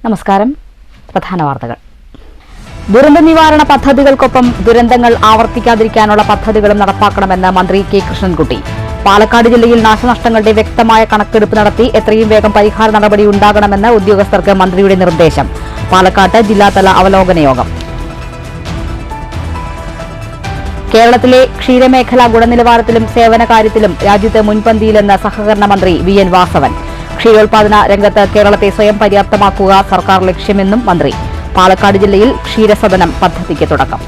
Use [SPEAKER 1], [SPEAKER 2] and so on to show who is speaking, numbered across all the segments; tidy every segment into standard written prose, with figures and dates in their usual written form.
[SPEAKER 1] നമസ്കാരം. പ്രധാന വാർത്തകൾ. ദുരന്ത നിവാരണ പദ്ധതികൾക്കൊപ്പം ദുരന്തങ്ങൾ ആവർത്തിക്കാതിരിക്കാനുള്ള പദ്ധതികളും നടപ്പാക്കണമെന്ന് മന്ത്രി കെ കൃഷ്ണൻകുട്ടി. പാലക്കാട് ജില്ലയിൽ നാശനഷ്ടങ്ങളുടെ വ്യക്തമായ കണക്കെടുപ്പ് നടത്തി എത്രയും വേഗം പരിഹാര നടപടി ഉണ്ടാകണമെന്ന് ഉദ്യോഗസ്ഥർക്ക് മന്ത്രിയുടെ നിർദ്ദേശം. പാലക്കാട്ട് ജില്ലാതല അവലോകന യോഗം. കേരളത്തിലെ ക്ഷീരമേഖല ഗുണനിലവാരത്തിലും സേവന കാര്യത്തിലും രാജ്യത്ത് മുൻപന്തിയിലെന്ന് സഹകരണ മന്ത്രി വി എൻ വാസവൻ. ക്ഷീരോത്പാദന രംഗത്ത് കേരളത്തെ സ്വയം പര്യാപ്തമാക്കുക സർക്കാർ ലക്ഷ്യമെന്നും മന്ത്രി. പാലക്കാട് ജില്ലയിൽ ക്ഷീരസദനം പദ്ധതിക്ക് തുടക്കം.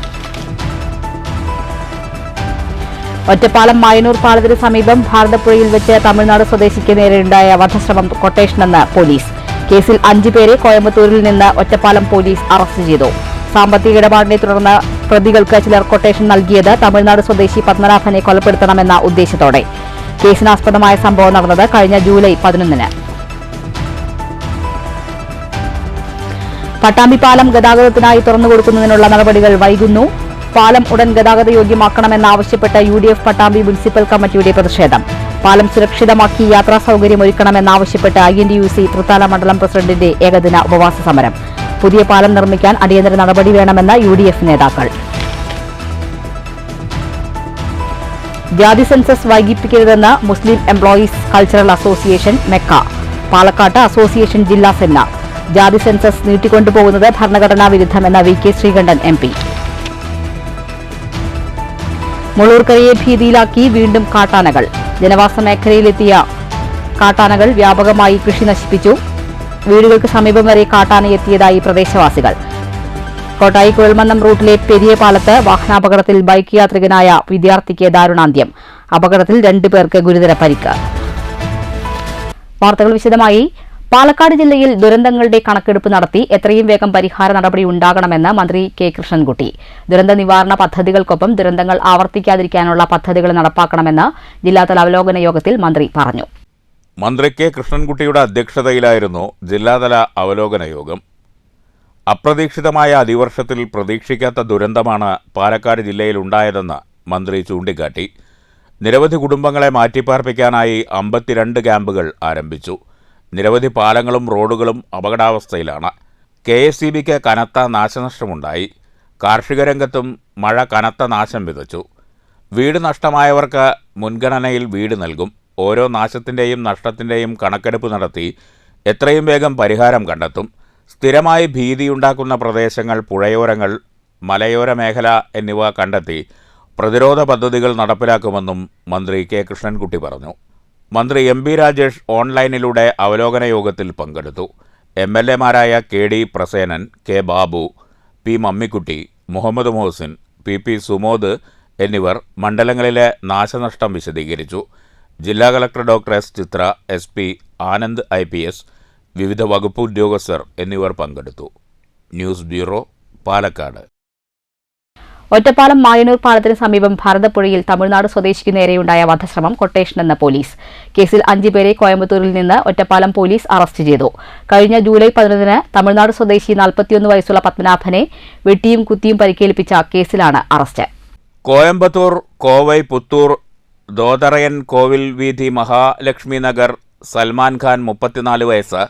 [SPEAKER 1] ഒറ്റപ്പാലം മായനൂർ പാലത്തിന് സമീപം ഭാരതപ്പുഴയിൽ വെച്ച് തമിഴ്നാട് സ്വദേശിക്ക് നേരെയുണ്ടായ വധശ്രമം കൊട്ടേഷനെന്ന് പോലീസ്. കേസിൽ 5 പേരെ കോയമ്പത്തൂരിൽ നിന്ന് ഒറ്റപ്പാലം പോലീസ് അറസ്റ്റ് ചെയ്തു. സാമ്പത്തിക ഇടപാടിനെ തുടർന്ന് പ്രതികൾക്ക് ചിലർ കൊട്ടേഷൻ നൽകിയത് തമിഴ്നാട് സ്വദേശി പത്മനാഭനെ കൊലപ്പെടുത്തണമെന്ന ഉദ്ദേശത്തോടെ. കേസിനാസ്പദമായ സംഭവം നടന്നത് കഴിഞ്ഞ ജൂലൈ 11-ന്. പട്ടാമ്പി പാലം ഗതാഗതത്തിനായി തുറന്നുകൊടുക്കുന്നതിനുള്ള നടപടികൾ വൈകുന്നു. പാലം ഉടൻ ഗതാഗത യോഗ്യമാക്കണമെന്നാവശ്യപ്പെട്ട് UDF പട്ടാമ്പി മുനിസിപ്പൽ കമ്മിറ്റിയുടെ പ്രതിഷേധം. പാലം സുരക്ഷിതമാക്കി യാത്രാ സൌകര്യമൊരുക്കണമെന്നാവശ്യപ്പെട്ട് INTUC തൃത്താല മണ്ഡലം പ്രസിഡന്റിന്റെ ഏകദിന ഉപവാസ സമരം. പുതിയ പാലം നിർമ്മിക്കാൻ അടിയന്തര നടപടി വേണമെന്ന് UDF നേതാക്കൾ. ജാതി census വൈകിപ്പിക്കരുതെന്ന് Muslim employees cultural association Mecca. പാലക്കാട്ട് അസോസിയേഷൻ ജില്ലാ സെമിനാർ. ജാതി സെൻസസ് നീട്ടിക്കൊണ്ടുപോകുന്നത് ഭരണഘടനാ വിരുദ്ധമെന്ന VK ശ്രീകണ്ഠൻ MP. മുളൂർക്കരയെ ഭീതിയിലാക്കി വീണ്ടും കാട്ടാനകൾ. ജനവാസ മേഖലയിലെത്തിയ കാട്ടാനകൾ വ്യാപകമായി കൃഷി നശിപ്പിച്ചു. വീടുകൾക്ക് സമീപം വരെ കാട്ടാനയെത്തിയതായി പ്രദേശവാസികൾ. കോട്ടായി കുഴൽമന്നം റൂട്ടിലെ പെരിയ പാലത്ത് വാഹനാപകടത്തിൽ ബൈക്ക് യാത്രികനായ വിദ്യാർത്ഥിക്ക് ദാരുണാന്ത്യം. അപകടത്തിൽ 2 പേർക്ക് ഗുരുതര പരിക്ക്. വാർത്തകൾ വിശദമായി. പാലക്കാട് ജില്ലയിൽ ദുരന്തങ്ങളുടെ കണക്കെടുപ്പ് നടത്തി എത്രയും വേഗം പരിഹാര നടപടി ഉണ്ടാകണമെന്ന് മന്ത്രി കെ കൃഷ്ണൻകുട്ടി. ദുരന്ത നിവാരണ പദ്ധതികൾക്കൊപ്പം ദുരന്തങ്ങൾ ആവർത്തിക്കാതിരിക്കാനുള്ള പദ്ധതികൾ നടപ്പാക്കണമെന്ന് ജില്ലാതല അവലോകന യോഗത്തിൽ മന്ത്രി പറഞ്ഞു.
[SPEAKER 2] മന്ത്രി കെ കൃഷ്ണൻകുട്ടിയുടെ അധ്യക്ഷതയിലായിരുന്നു ജില്ലാതല അവലോകന യോഗം. അപ്രതീക്ഷിതമായ അതിവർഷത്തിൽ പ്രതീക്ഷിക്കാത്ത ദുരന്തമാണ് പാലക്കാട് ജില്ലയിലുണ്ടായതെന്ന് മന്ത്രി ചൂണ്ടിക്കാട്ടി. നിരവധി കുടുംബങ്ങളെ മാറ്റിപ്പാർപ്പിക്കാനായി 52 ക്യാമ്പുകൾ ആരംഭിച്ചു. നിരവധി പാലങ്ങളും റോഡുകളും അപകടാവസ്ഥയിലാണ്. KSEBക്ക് കനത്ത നാശനഷ്ടമുണ്ടായി. കാർഷിക രംഗത്തും മഴ കനത്ത നാശം വിതച്ചു. വീട് നഷ്ടമായവർക്ക് മുൻഗണനയിൽ വീട് നൽകും. ഓരോ നാശത്തിൻ്റെയും നഷ്ടത്തിൻ്റെയും കണക്കെടുപ്പ് നടത്തി എത്രയും വേഗം പരിഹാരം കണ്ടെത്തും. സ്ഥിരമായി ഭീതിയുണ്ടാക്കുന്ന പ്രദേശങ്ങൾ, പുഴയോരങ്ങൾ, മലയോര മേഖല എന്നിവ കണ്ടെത്തി പ്രതിരോധ പദ്ധതികൾ നടപ്പിലാക്കുമെന്നും മന്ത്രി കെ കൃഷ്ണൻകുട്ടി പറഞ്ഞു. മന്ത്രി MP രാജേഷ് ഓൺലൈനിലൂടെ അവലോകന യോഗത്തിൽ പങ്കെടുത്തു. MLAമാരായ KD Prasenan, K Babu, P Mammikutty, Muhammad Mohsin, PP Sumod എന്നിവർ മണ്ഡലങ്ങളിലെ നാശനഷ്ടം വിശദീകരിച്ചു. ജില്ലാ collector doctor S Chitra, SP Anand IPS, വിവിധ വകുപ്പ് ഉദ്യോഗസ്ഥർ എന്നിവർ പങ്കെടുത്തു. News bureau, Palakkad.
[SPEAKER 1] ഒറ്റപ്പാലം മായനൂർ പാലത്തിന് സമീപം ഭാരതപ്പുഴയിൽ തമിഴ്നാട് സ്വദേശിക്ക് നേരെയുണ്ടായ വധശ്രമം കൊട്ടേഷനെന്ന് പോലീസ്. കേസിൽ 5 പേരെ കോയമ്പത്തൂരിൽ നിന്ന് ഒറ്റപ്പാലം പോലീസ് അറസ്റ്റ് ചെയ്തു. കഴിഞ്ഞ ജൂലൈ 11-ന് തമിഴ്നാട് സ്വദേശി 41 വയസ്സുള്ള പത്മനാഭനെ വെട്ടിയും കുത്തിയും പരിക്കേൽപ്പിച്ച കേസിലാണ് അറസ്റ്റ്.
[SPEAKER 2] കോയമ്പത്തൂർ കോവൈ പുത്തൂർ ദോതറയൻ കോവിൽ വീഥി മഹാലക്ഷ്മി നഗർ സൽമാൻ ഖാൻ 34 വയസ്സ്,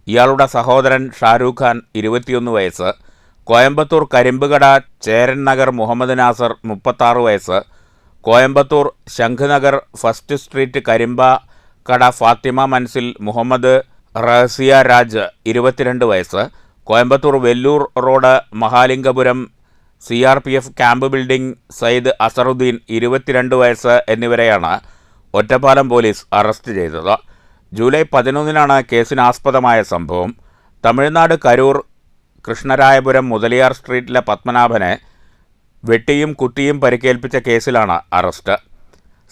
[SPEAKER 2] ഇയാളുടെ സഹോദരൻ ഷാരൂഖ് ഖാൻ 21 വയസ്സ്, കോയമ്പത്തൂർ കരിമ്പുകട ചേരൻ നഗർ മുഹമ്മദ് നാസർ 36 വയസ്സ്, കോയമ്പത്തൂർ ശംഖ് നഗർ ഫസ്റ്റ് സ്ട്രീറ്റ് കരിമ്പ കട ഫാത്തിമ മൻസിൽ മുഹമ്മദ് റഹസിയ രാജ് 22 വയസ്സ്, Coimbatore Vellore road Mahalingapuram CRPF camp building Syed Azharuddin 22 വയസ്സ് എന്നിവരെയാണ് ഒറ്റപ്പാലം പോലീസ് അറസ്റ്റ് ചെയ്തത്. ജൂലൈ 11-നാണ് കേസിനാസ്പദമായ സംഭവം. തമിഴ്നാട് കരൂർ കൃഷ്ണരായപുരം മുതലിയാർ സ്ട്രീറ്റിലെ പത്മനാഭനെ വെട്ടിയും കുത്തിയും പരിക്കേൽപ്പിച്ച കേസിലാണ് അറസ്റ്റ്.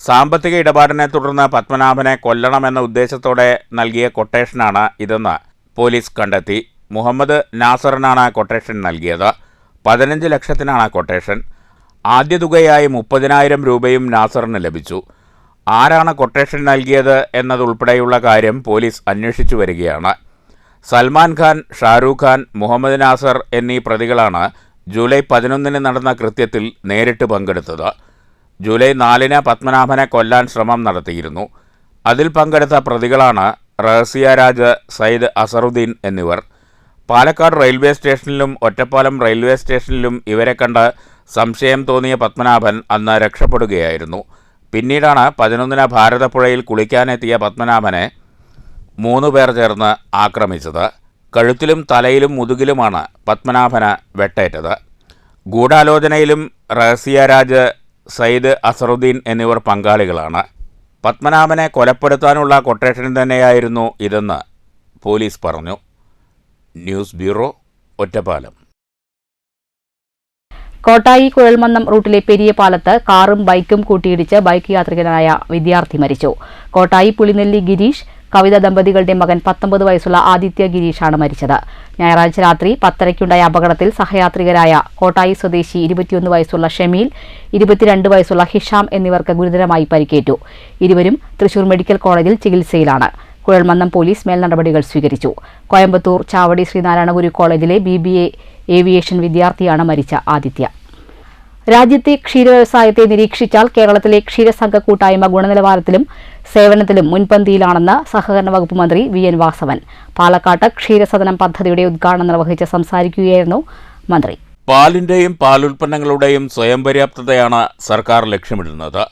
[SPEAKER 2] സാമ്പത്തിക ഇടപാടിനെ തുടർന്ന് പത്മനാഭനെ കൊല്ലണമെന്ന ഉദ്ദേശത്തോടെ നൽകിയ കൊട്ടേഷനാണ് ഇതെന്ന് പോലീസ് കണ്ടെത്തി. മുഹമ്മദ് നാസറിനാണ് കൊട്ടേഷൻ നൽകിയത്. 15 ലക്ഷത്തിനാണ് കൊട്ടേഷൻ. ആദ്യ തുകയായി 30,000 രൂപയും നാസറിന് ലഭിച്ചു. ആരാണ് കൊട്ടേഷൻ നൽകിയത് എന്നതുൾപ്പെടെയുള്ള കാര്യം പോലീസ് അന്വേഷിച്ചു വരികയാണ്. സൽമാൻ ഖാൻ, ഷാരൂഖ് ഖാൻ, മുഹമ്മദ് നാസർ എന്നീ പ്രതികളാണ് ജൂലൈ 11-ന് നടന്ന കൃത്യത്തിൽ നേരിട്ട് പങ്കെടുത്തത്. ജൂലൈ 4-ന് പത്മനാഭനെ കൊല്ലാൻ ശ്രമം നടത്തിയിരുന്നു. അതിൽ പങ്കെടുത്ത പ്രതികളാണ് റഹസിയ രാജ്, സയ്യിദ് അസറുദ്ദീൻ എന്നിവർ. പാലക്കാട് റെയിൽവേ സ്റ്റേഷനിലും ഒറ്റപ്പാലം റെയിൽവേ സ്റ്റേഷനിലും ഇവരെ കണ്ട് സംശയം തോന്നിയ പത്മനാഭൻ അന്ന് രക്ഷപ്പെടുകയായിരുന്നു. പിന്നീടാണ് 11-ന് ഭാരതപ്പുഴയിൽ കുളിക്കാനെത്തിയ പത്മനാഭനെ 3 പേർ ചേർന്ന് ആക്രമിച്ചത്. കഴുത്തിലും തലയിലും മുതുകിലുമാണ് പത്മനാഭന് വെട്ടേറ്റത്. ഗൂഢാലോചനയിലും റഹസ്യരാജ്, സയ്യിദ് അസറുദ്ദീൻ എന്നിവർ പങ്കാളികളാണ്. പത്മനാഭനെ കൊലപ്പെടുത്താനുള്ള കൊട്ടേഷൻ തന്നെയായിരുന്നു ഇതെന്ന് പോലീസ് പറഞ്ഞു. News bureau, Ottapalam.
[SPEAKER 1] കോട്ടായി കുഴൽമന്നം റൂട്ടിലെ പെരിയ പാലത്ത് കാറും ബൈക്കും കൂട്ടിയിടിച്ച് ബൈക്ക് യാത്രികനായ വിദ്യാർത്ഥി മരിച്ചു. കോട്ടായി പുളിനെല്ലി ഗിരീഷ്, കവിത ദമ്പതികളുടെ മകൻ 19 വയസ്സുള്ള ആദിത്യ ഗിരീഷാണ് മരിച്ചത്. ഞായറാഴ്ച രാത്രി 10:30-ക്കുണ്ടായ അപകടത്തിൽ സഹയാത്രികരായ കോട്ടായി സ്വദേശി 21 വയസ്സുള്ള ഷമീൽ, 22 വയസ്സുള്ള ഹിഷാം എന്നിവർക്ക് ഗുരുതരമായി പരിക്കേറ്റു. ഇരുവരും തൃശൂർ മെഡിക്കൽ കോളേജിൽ ചികിത്സയിലാണ്. കുഴൽമന്നം പോലീസ് മേൽനടപടികൾ സ്വീകരിച്ചു. കോയമ്പത്തൂർ ചാവടി ശ്രീനാരായണഗുരു കോളേജിലെ BBA ഏവിയേഷൻ വിദ്യാർത്ഥിയാണ് മരിച്ച ആദിത്യ. രാജ്യത്തെ ക്ഷീരവ്യവസായത്തെ നിരീക്ഷിച്ചാൽ കേരളത്തിലെ ക്ഷീരസംഘ കൂട്ടായ്മ ഗുണനിലവാരത്തിലും സേവനത്തിലും മുൻപന്തിയിലാണെന്ന് സഹകരണ വകുപ്പ് മന്ത്രി VN വാസവൻ. പാലക്കാട്ട് ക്ഷീരസദനം പദ്ധതിയുടെ ഉദ്ഘാടനം നിർവഹിച്ച് സംസാരിക്കുകയായിരുന്നു മന്ത്രി.
[SPEAKER 2] പാലിന്റെയും പാലുൽപ്പന്നങ്ങളുടെയും സ്വയം പര്യാപ്തതയാണ് സർക്കാർ ലക്ഷ്യമിടുന്നത്.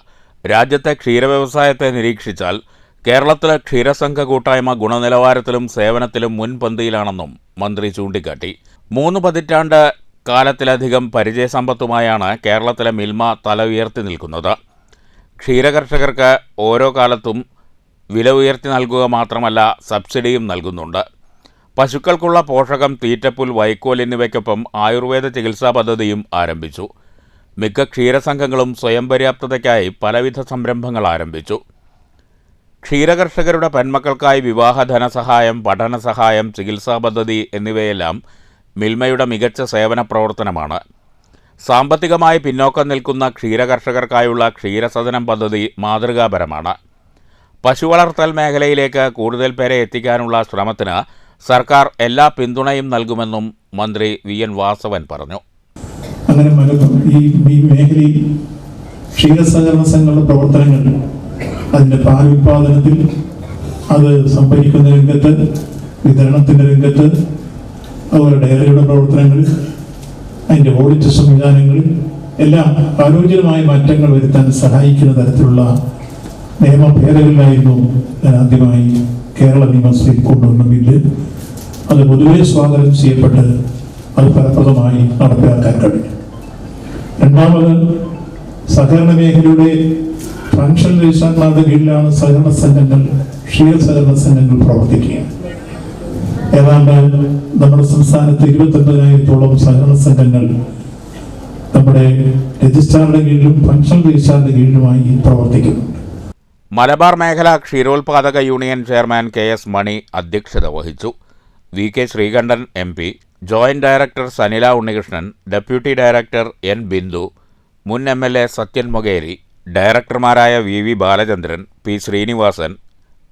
[SPEAKER 2] രാജ്യത്തെ ക്ഷീരവ്യവസായത്തെ നിരീക്ഷിച്ചാൽ കേരളത്തിലെ ക്ഷീരസംഘ കൂട്ടായ്മ ഗുണനിലവാരത്തിലും സേവനത്തിലും മുൻപന്തിയിലാണെന്നും മന്ത്രി ചൂണ്ടിക്കാട്ടി. 3 പതിറ്റാണ്ട് കാലത്തിലധികം പരിചയസമ്പത്തുമായാണ് കേരളത്തിലെ മിൽമ തല ഉയർത്തി നിൽക്കുന്നത്. ക്ഷീരകർഷകർക്ക് ഓരോ കാലത്തും വില ഉയർത്തി നൽകുക മാത്രമല്ല, സബ്സിഡിയും നൽകുന്നുണ്ട്. പശുക്കൾക്കുള്ള പോഷകം, തീറ്റപ്പുൽ, വൈക്കോൽ എന്നിവയ്ക്കൊപ്പം ആയുർവേദ ചികിത്സാ പദ്ധതിയും ആരംഭിച്ചു. മിക്ക ക്ഷീരസംഘങ്ങളും സ്വയം പര്യാപ്തതയ്ക്കായി പലവിധ സംരംഭങ്ങൾ ആരംഭിച്ചു. ക്ഷീരകർഷകരുടെ പെൺമക്കൾക്കായി വിവാഹ ധനസഹായം, പഠനസഹായം, ചികിത്സാ പദ്ധതി എന്നിവയെല്ലാം മിൽമയുടെ മികച്ച സേവന പ്രവർത്തനമാണ്. സാമ്പത്തികമായി പിന്നോക്കം നിൽക്കുന്ന ക്ഷീരകർഷകർക്കായുള്ള ക്ഷീരസദനം പദ്ധതി മാതൃകാപരമാണ്. പശുവളർത്തൽ മേഖലയിലേക്ക് കൂടുതൽ പേരെ എത്തിക്കാനുള്ള ശ്രമത്തിന് സർക്കാർ എല്ലാ പിന്തുണയും നൽകുമെന്നും മന്ത്രി VN വാസവൻ പറഞ്ഞു.
[SPEAKER 3] അങ്ങനെ ഈ മേഖലയിൽ ക്ഷീരസഹകരണ സംഘങ്ങളുടെ പ്രവർത്തനങ്ങൾ, അതിൻ്റെ പാലുൽപാദനത്തിൽ, അത് സംഭരിക്കുന്ന രംഗത്ത്, വിതരണത്തിൻ്റെ രംഗത്ത്, അതുപോലെ ഡയറിയുടെ പ്രവർത്തനങ്ങൾ, അതിൻ്റെ ഓഡിറ്റ് സംവിധാനങ്ങൾ എല്ലാം ആലോചിതമായ മാറ്റങ്ങൾ വരുത്താൻ സഹായിക്കുന്ന തരത്തിലുള്ള നിയമ ഭേദഗതികളായിരുന്നു ഞാൻ ആദ്യമായി കേരള നിയമസഭയിൽ കൊണ്ടുവന്ന ബില്ല്. അത് പൊതുവെ സ്വാഗതം ചെയ്യപ്പെട്ട് അത് ഫലപ്രദമായി നടപ്പിലാക്കാൻ കഴിഞ്ഞു. രണ്ടാമത്, സഹകരണ മേഖലയുടെ ഫംഗ്ഷൻ രജിസ്ട്രാർമാരുടെ കീഴിലാണ് സഹകരണ സംഘങ്ങൾ, ക്ഷീര സഹകരണ സംഘങ്ങൾ പ്രവർത്തിക്കുക. ഏതാണ്ട് നമ്മുടെ സംസ്ഥാനത്ത് 29,000-ഓളം സഹകരണ സംഘങ്ങൾ നമ്മുടെ രജിസ്ട്രാറുടെ കീഴിലും ഫംഗ്ഷൻ രജിസ്ട്രാറുടെ കീഴിലുമായി പ്രവർത്തിക്കുന്നുണ്ട്.
[SPEAKER 2] മലബാർ മേഖല ക്ഷീരോത്പാദക യൂണിയൻ ചെയർമാൻ KS മണി അധ്യക്ഷത വഹിച്ചു. VK Sreekandan MP, joint director Sanila Unnikrishnan, deputy director N Bindu, മുൻ MLA Sathyan Mokeri, ഡയറക്ടർമാരായ VV Balachandran, P Sreenivasan,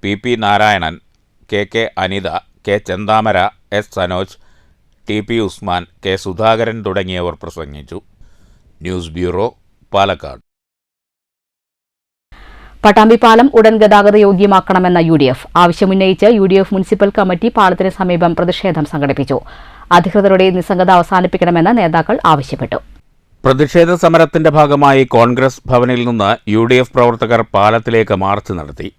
[SPEAKER 2] PP Narayanan, KK Anitha, K ചെന്താമര, S Sanoj, TP Usman, K Sudhakaran തുടങ്ങിയവർ പ്രസംഗിച്ചു. News bureau, Palakkad.
[SPEAKER 1] പട്ടാമ്പി പാലം ഉടൻ ഗതാഗത യോഗ്യമാക്കണമെന്ന UDF ആവശ്യമുന്നയിച്ച് UDF മുനിസിപ്പൽ കമ്മിറ്റി പാലത്തിന് സമീപം പ്രതിഷേധം സംഘടിപ്പിച്ചു. അധികൃതരുടെ നിസ്സംഗത അവസാനിപ്പിക്കണമെന്ന് നേതാക്കൾ ആവശ്യപ്പെട്ടു.
[SPEAKER 2] പ്രതിഷേധ സമരത്തിന്റെ ഭാഗമായി കോൺഗ്രസ് ഭവനിൽ നിന്ന് UDF പ്രവർത്തകർ പാലത്തിലേക്ക് മാർച്ച് നടത്തി.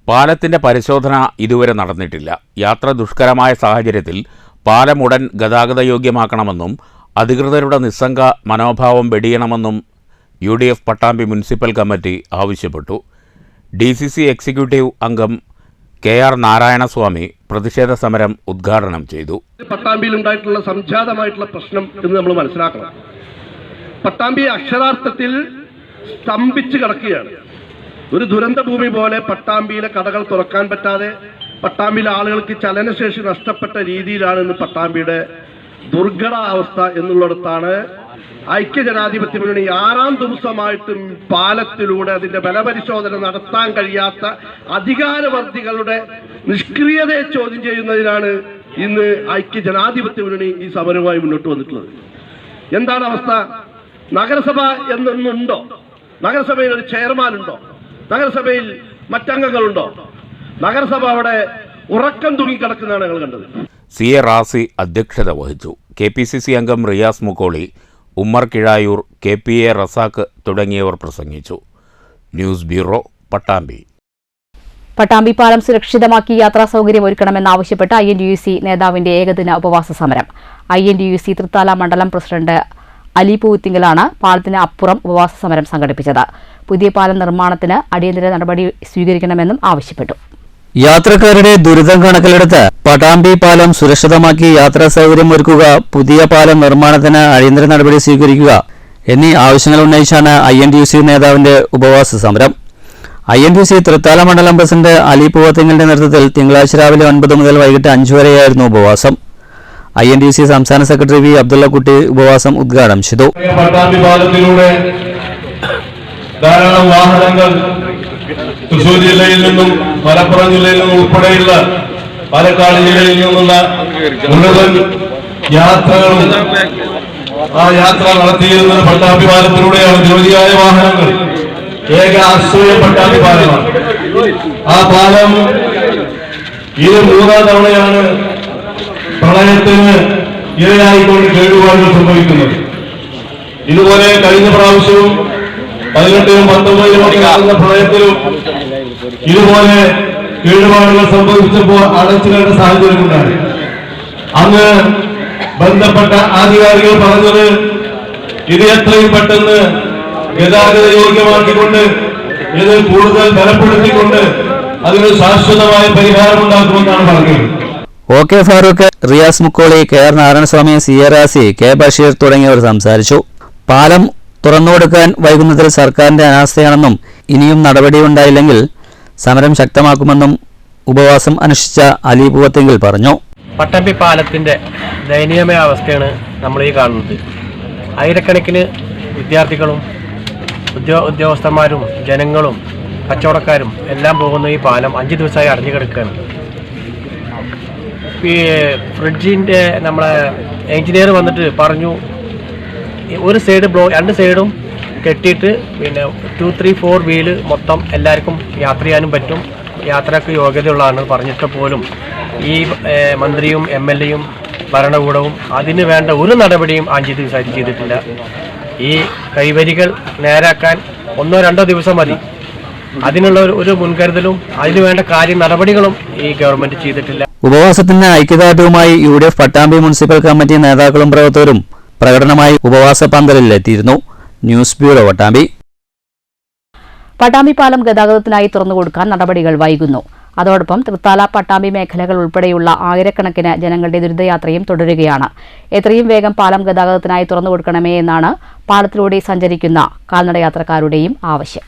[SPEAKER 2] പാലത്തിന്റെ പരിശോധന ഇതുവരെ നടന്നിട്ടില്ല. യാത്ര ദുഷ്കരമായ സാഹചര്യത്തിൽ പാലം ഉടൻ ഗതാഗത യോഗ്യമാക്കണമെന്നും അധികൃതരുടെ നിസ്സംഗ മനോഭാവം വെടിയണമെന്നും UDF പട്ടാമ്പി മുനിസിപ്പൽ കമ്മിറ്റി ആവശ്യപ്പെട്ടു. DCC എക്സിക്യൂട്ടീവ് അംഗം KR നാരായണസ്വാമി പ്രതിഷേധ സമരം ഉദ്ഘാടനം ചെയ്തു.
[SPEAKER 4] പട്ടാമ്പിയിൽ ഉണ്ടായിട്ടുള്ള സംജാതമായിട്ടുള്ള പ്രശ്നം എന്ന് നമ്മൾ മനസ്സിലാക്കണം. പട്ടാമ്പി അക്ഷരാർത്ഥത്തിൽ സ്തംഭിച്ച് കിടക്കുകയാണ്. ഒരു ദുരന്ത ഭൂമി പോലെ പട്ടാമ്പിയിലെ കടകൾ തുറക്കാൻ പറ്റാതെ, പട്ടാമ്പിയിലെ ആളുകൾക്ക് ചലനശേഷി നഷ്ടപ്പെട്ട രീതിയിലാണ് ഇന്ന് പട്ടാമ്പിയുടെ ദുർഘട അവസ്ഥ എന്നുള്ളിടത്താണ് ഐക്യജനാധിപത്യ മുന്നണി 6ാം ദിവസമായിട്ടും പാലത്തിലൂടെ അതിന്റെ ബലപരിശോധന നടത്താൻ കഴിയാത്ത അധികാരവർത്തികളുടെ നിഷ്ക്രിയതയെ ചോദ്യം ചെയ്യുന്നതിനാണ് ഇന്ന് ഐക്യ ജനാധിപത്യ മുന്നണി ഈ സമരവുമായി മുന്നോട്ട് വന്നിട്ടുള്ളത്. എന്താണ് അവസ്ഥ? നഗരസഭ എന്നൊന്നുണ്ടോ? നഗരസഭയിൽ ഒരു ചെയർമാൻ ഉണ്ടോ? നഗരസഭയിൽ മറ്റംഗങ്ങളുണ്ടോ? നഗരസഭ അവിടെ ഉറക്കം തൂങ്ങിക്കിടക്കുന്നതാണ് ഞങ്ങൾ കണ്ടത്.
[SPEAKER 2] CA റാസി അധ്യക്ഷത വഹിച്ചു. KPCC അംഗം റിയാസ് മുക്കോളി, ഉമ്മർ കിഴായൂർ, KPA റസാഖ് തുടങ്ങിയവർ പ്രസംഗിച്ചു. News bureau, Pattambi.
[SPEAKER 1] പട്ടാമ്പി പാലം സുരക്ഷിതമാക്കി യാത്രാ സൗകര്യം ഒരുക്കണമെന്നാവശ്യപ്പെട്ട് INTUC നേതാവിന്റെ ഏകദിന ഉപവാസ സമരം. INTUC തൃത്താല മണ്ഡലം പ്രസിഡന്റ് അലി പൂത്തിങ്കലാണ് പാലത്തിന് അപ്പുറം ഉപവാസ സമരം സംഘടിപ്പിച്ചത്. പുതിയ പാലം നിർമ്മാണത്തിന് അടിയന്തര നടപടി സ്വീകരിക്കണമെന്നും ആവശ്യപ്പെട്ടു.
[SPEAKER 5] യാത്രക്കാരുടെ ദുരിതം കണക്കിലെടുത്ത് പട്ടാമ്പി പാലം സുരക്ഷിതമാക്കി യാത്രാ സൗകര്യം ഒരുക്കുക, പുതിയ പാലം നിർമ്മാണത്തിന് അടിയന്തര നടപടി സ്വീകരിക്കുക എന്നീ ആവശ്യങ്ങൾ ഉന്നയിച്ചാണ് INTUC നേതാവിന്റെ ഉപവാസ സമരം. INTUC തൃത്താല മണ്ഡലം പ്രസിഡന്റ് അലി പൂവത്തിങ്കലിന്റെ നേതൃത്വത്തിൽ തിങ്കളാഴ്ച രാവിലെ 9 മുതൽ വൈകിട്ട് 5 വരെയായിരുന്നു ഉപവാസം. INTUC സംസ്ഥാന സെക്രട്ടറി വി അബ്ദുള്ളക്കുട്ടി ഉപവാസം ഉദ്ഘാടനം ചെയ്തു.
[SPEAKER 6] പട്ടാമ്പി പാലത്തിലൂടെ ധാരാളം വാഹനങ്ങൾ തൃശൂർ ജില്ലയിൽ നിന്നും മലപ്പുറം ജില്ലയിൽ നിന്നും ഉൾപ്പെടെയുള്ള പാലക്കാട് ജില്ലയിൽ നിന്നുള്ള മുഴുവൻ യാത്രകളും ആ യാത്ര നടത്തിയിരുന്നത് പട്ടാമ്പി പാലത്തിലൂടെയാണ്. നിരവധിയായ വാഹനങ്ങൾ, ഏക ആശ്രയം പട്ടാമ്പി പാലമാണ്. ആ പാലം ഇത് 3ാം തവണയാണ് പ്രളയത്തിന് ഇരയായിക്കൊണ്ട് കേടുപാടുകൾ സംഭവിക്കുന്നത്. ഇതുപോലെ കഴിഞ്ഞ പ്രാവശ്യവും 18-ലും 19-ലും നടന്ന പ്രളയത്തിലും ഇതുപോലെ കേടുപാടുകൾ സംഭവിച്ചപ്പോൾ അടച്ചിടേണ്ട സാഹചര്യമുണ്ടായി. അന്ന് ബന്ധപ്പെട്ട അധികാരികൾ പറഞ്ഞത് ഇത് എത്രയും പെട്ടെന്ന് ഗതാഗത യോഗ്യമാക്കിക്കൊണ്ട് ഇത് കൂടുതൽ ബലപ്പെടുത്തിക്കൊണ്ട് അതിന് ശാശ്വതമായ പരിഹാരമുണ്ടാക്കുമെന്നാണ് പറഞ്ഞത്.
[SPEAKER 5] OK Farooq, Riyas Mukkoli, KR Narayanaswamy, CA Razi, K Basheer തുടങ്ങിയവർ സംസാരിച്ചു. പാലം തുറന്നുകൊടുക്കാൻ വൈകുന്നതിൽ സർക്കാരിന്റെ അനാസ്ഥയാണെന്നും ഇനിയും നടപടിയുണ്ടായില്ലെങ്കിൽ സമരം ശക്തമാക്കുമെന്നും ഉപവാസം അനുഷ്ഠിച്ച അലി പൂവത്തിങ്കൽ പറഞ്ഞു.
[SPEAKER 7] പട്ടാമ്പി പാലത്തിന്റെ ദയനീയമായ അവസ്ഥയാണ് നമ്മൾ ഈ കാണുന്നത്. ആയിരക്കണക്കിന് വിദ്യാർത്ഥികളും ഉദ്യോഗസ്ഥന്മാരും ജനങ്ങളും കച്ചവടക്കാരും എല്ലാം പോകുന്ന ഈ പാലം 5 ദിവസമായി അടഞ്ഞു കിടക്കുകയാണ്. ഈ ഫ്രിഡ്ജിൻ്റെ നമ്മളെ എഞ്ചിനീയർ വന്നിട്ട് പറഞ്ഞു, ഒരു സൈഡ് രണ്ട് സൈഡും കെട്ടിയിട്ട് പിന്നെ 2, 3, 4 വീല് മൊത്തം എല്ലാവർക്കും യാത്ര ചെയ്യാനും പറ്റും, യാത്രയ്ക്ക് യോഗ്യതയുള്ളതാണ് പറഞ്ഞിട്ട് പോലും ഈ മന്ത്രിയും MLAയും ഭരണകൂടവും അതിന് വേണ്ട ഒരു നടപടിയും 5 ദിവസമായിട്ട് ചെയ്തിട്ടില്ല. ഈ കൈവരികൾ നേരാക്കാൻ 1-2 ദിവസം മതി. അതിനുള്ള ഒരു മുൻകരുതലും അതിനു വേണ്ട നടപടികളും ഈ ഗവൺമെന്റ് ചെയ്തിട്ടില്ല.
[SPEAKER 5] ഉപവാസത്തിന് ഐക്യദാർഢ്യവുമായി UDF പട്ടാമ്പി മുനിസിപ്പൽ കമ്മിറ്റി നേതാക്കളും പ്രവർത്തകരും പ്രകടനമായി ഉപവാസ പന്തലിലെത്തിയിരുന്നു. News bureau, Pattambi.
[SPEAKER 1] പട്ടാമ്പി പാലം ഗതാഗതത്തിനായി തുറന്നുകൊടുക്കാൻ നടപടികൾ വൈകുന്നു. അതോടൊപ്പം തൃത്താല, പട്ടാമ്പി മേഖലകൾ ഉൾപ്പെടെയുള്ള ആയിരക്കണക്കിന് ജനങ്ങളുടെ ദുരിതയാത്രയും തുടരുകയാണ്. എത്രയും വേഗം പാലം ഗതാഗതത്തിനായി തുറന്നുകൊടുക്കണമേ എന്നാണ് പാലത്തിലൂടെ സഞ്ചരിക്കുന്ന കാൽനടയാത്രക്കാരുടെയും ആവശ്യം.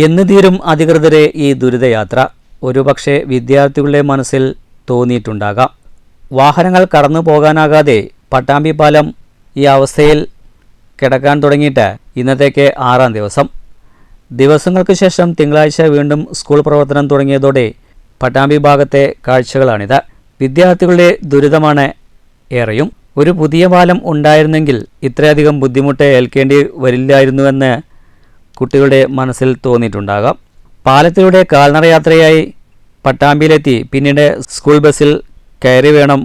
[SPEAKER 5] എന്ന് തീരും അധികൃതരെ ഈ ദുരിതയാത്ര? ഒരുപക്ഷെ വിദ്യാർത്ഥികളുടെ മനസ്സിൽ തോന്നിയിട്ടുണ്ടാകാം. വാഹനങ്ങൾ കടന്നു പോകാനാകാതെ പട്ടാമ്പി പാലം ഈ അവസ്ഥയിൽ കിടക്കാൻ തുടങ്ങിയിട്ട് ഇന്നത്തേക്ക് 6ാം ദിവസം. ദിവസങ്ങൾക്ക് ശേഷം തിങ്കളാഴ്ച വീണ്ടും സ്കൂൾ പ്രവർത്തനം തുടങ്ങിയതോടെ പട്ടാമ്പി ഭാഗത്തെ കാഴ്ചകളാണിത്. വിദ്യാർത്ഥികളുടെ ദുരിതമാണ് ഏറെയും. ഒരു പുതിയ പാലം ഉണ്ടായിരുന്നെങ്കിൽ ഇത്രയധികം ബുദ്ധിമുട്ട് ഏൽക്കേണ്ടി വരില്ലായിരുന്നുവെന്ന് കുട്ടികളുടെ മനസ്സിൽ തോന്നിയിട്ടുണ്ടാകാം. പാലത്തിലൂടെ കാൽനടയാത്രയായി പട്ടാമ്പിയിലെത്തി പിന്നീട് സ്കൂൾ ബസ്സിൽ കയറി വേണം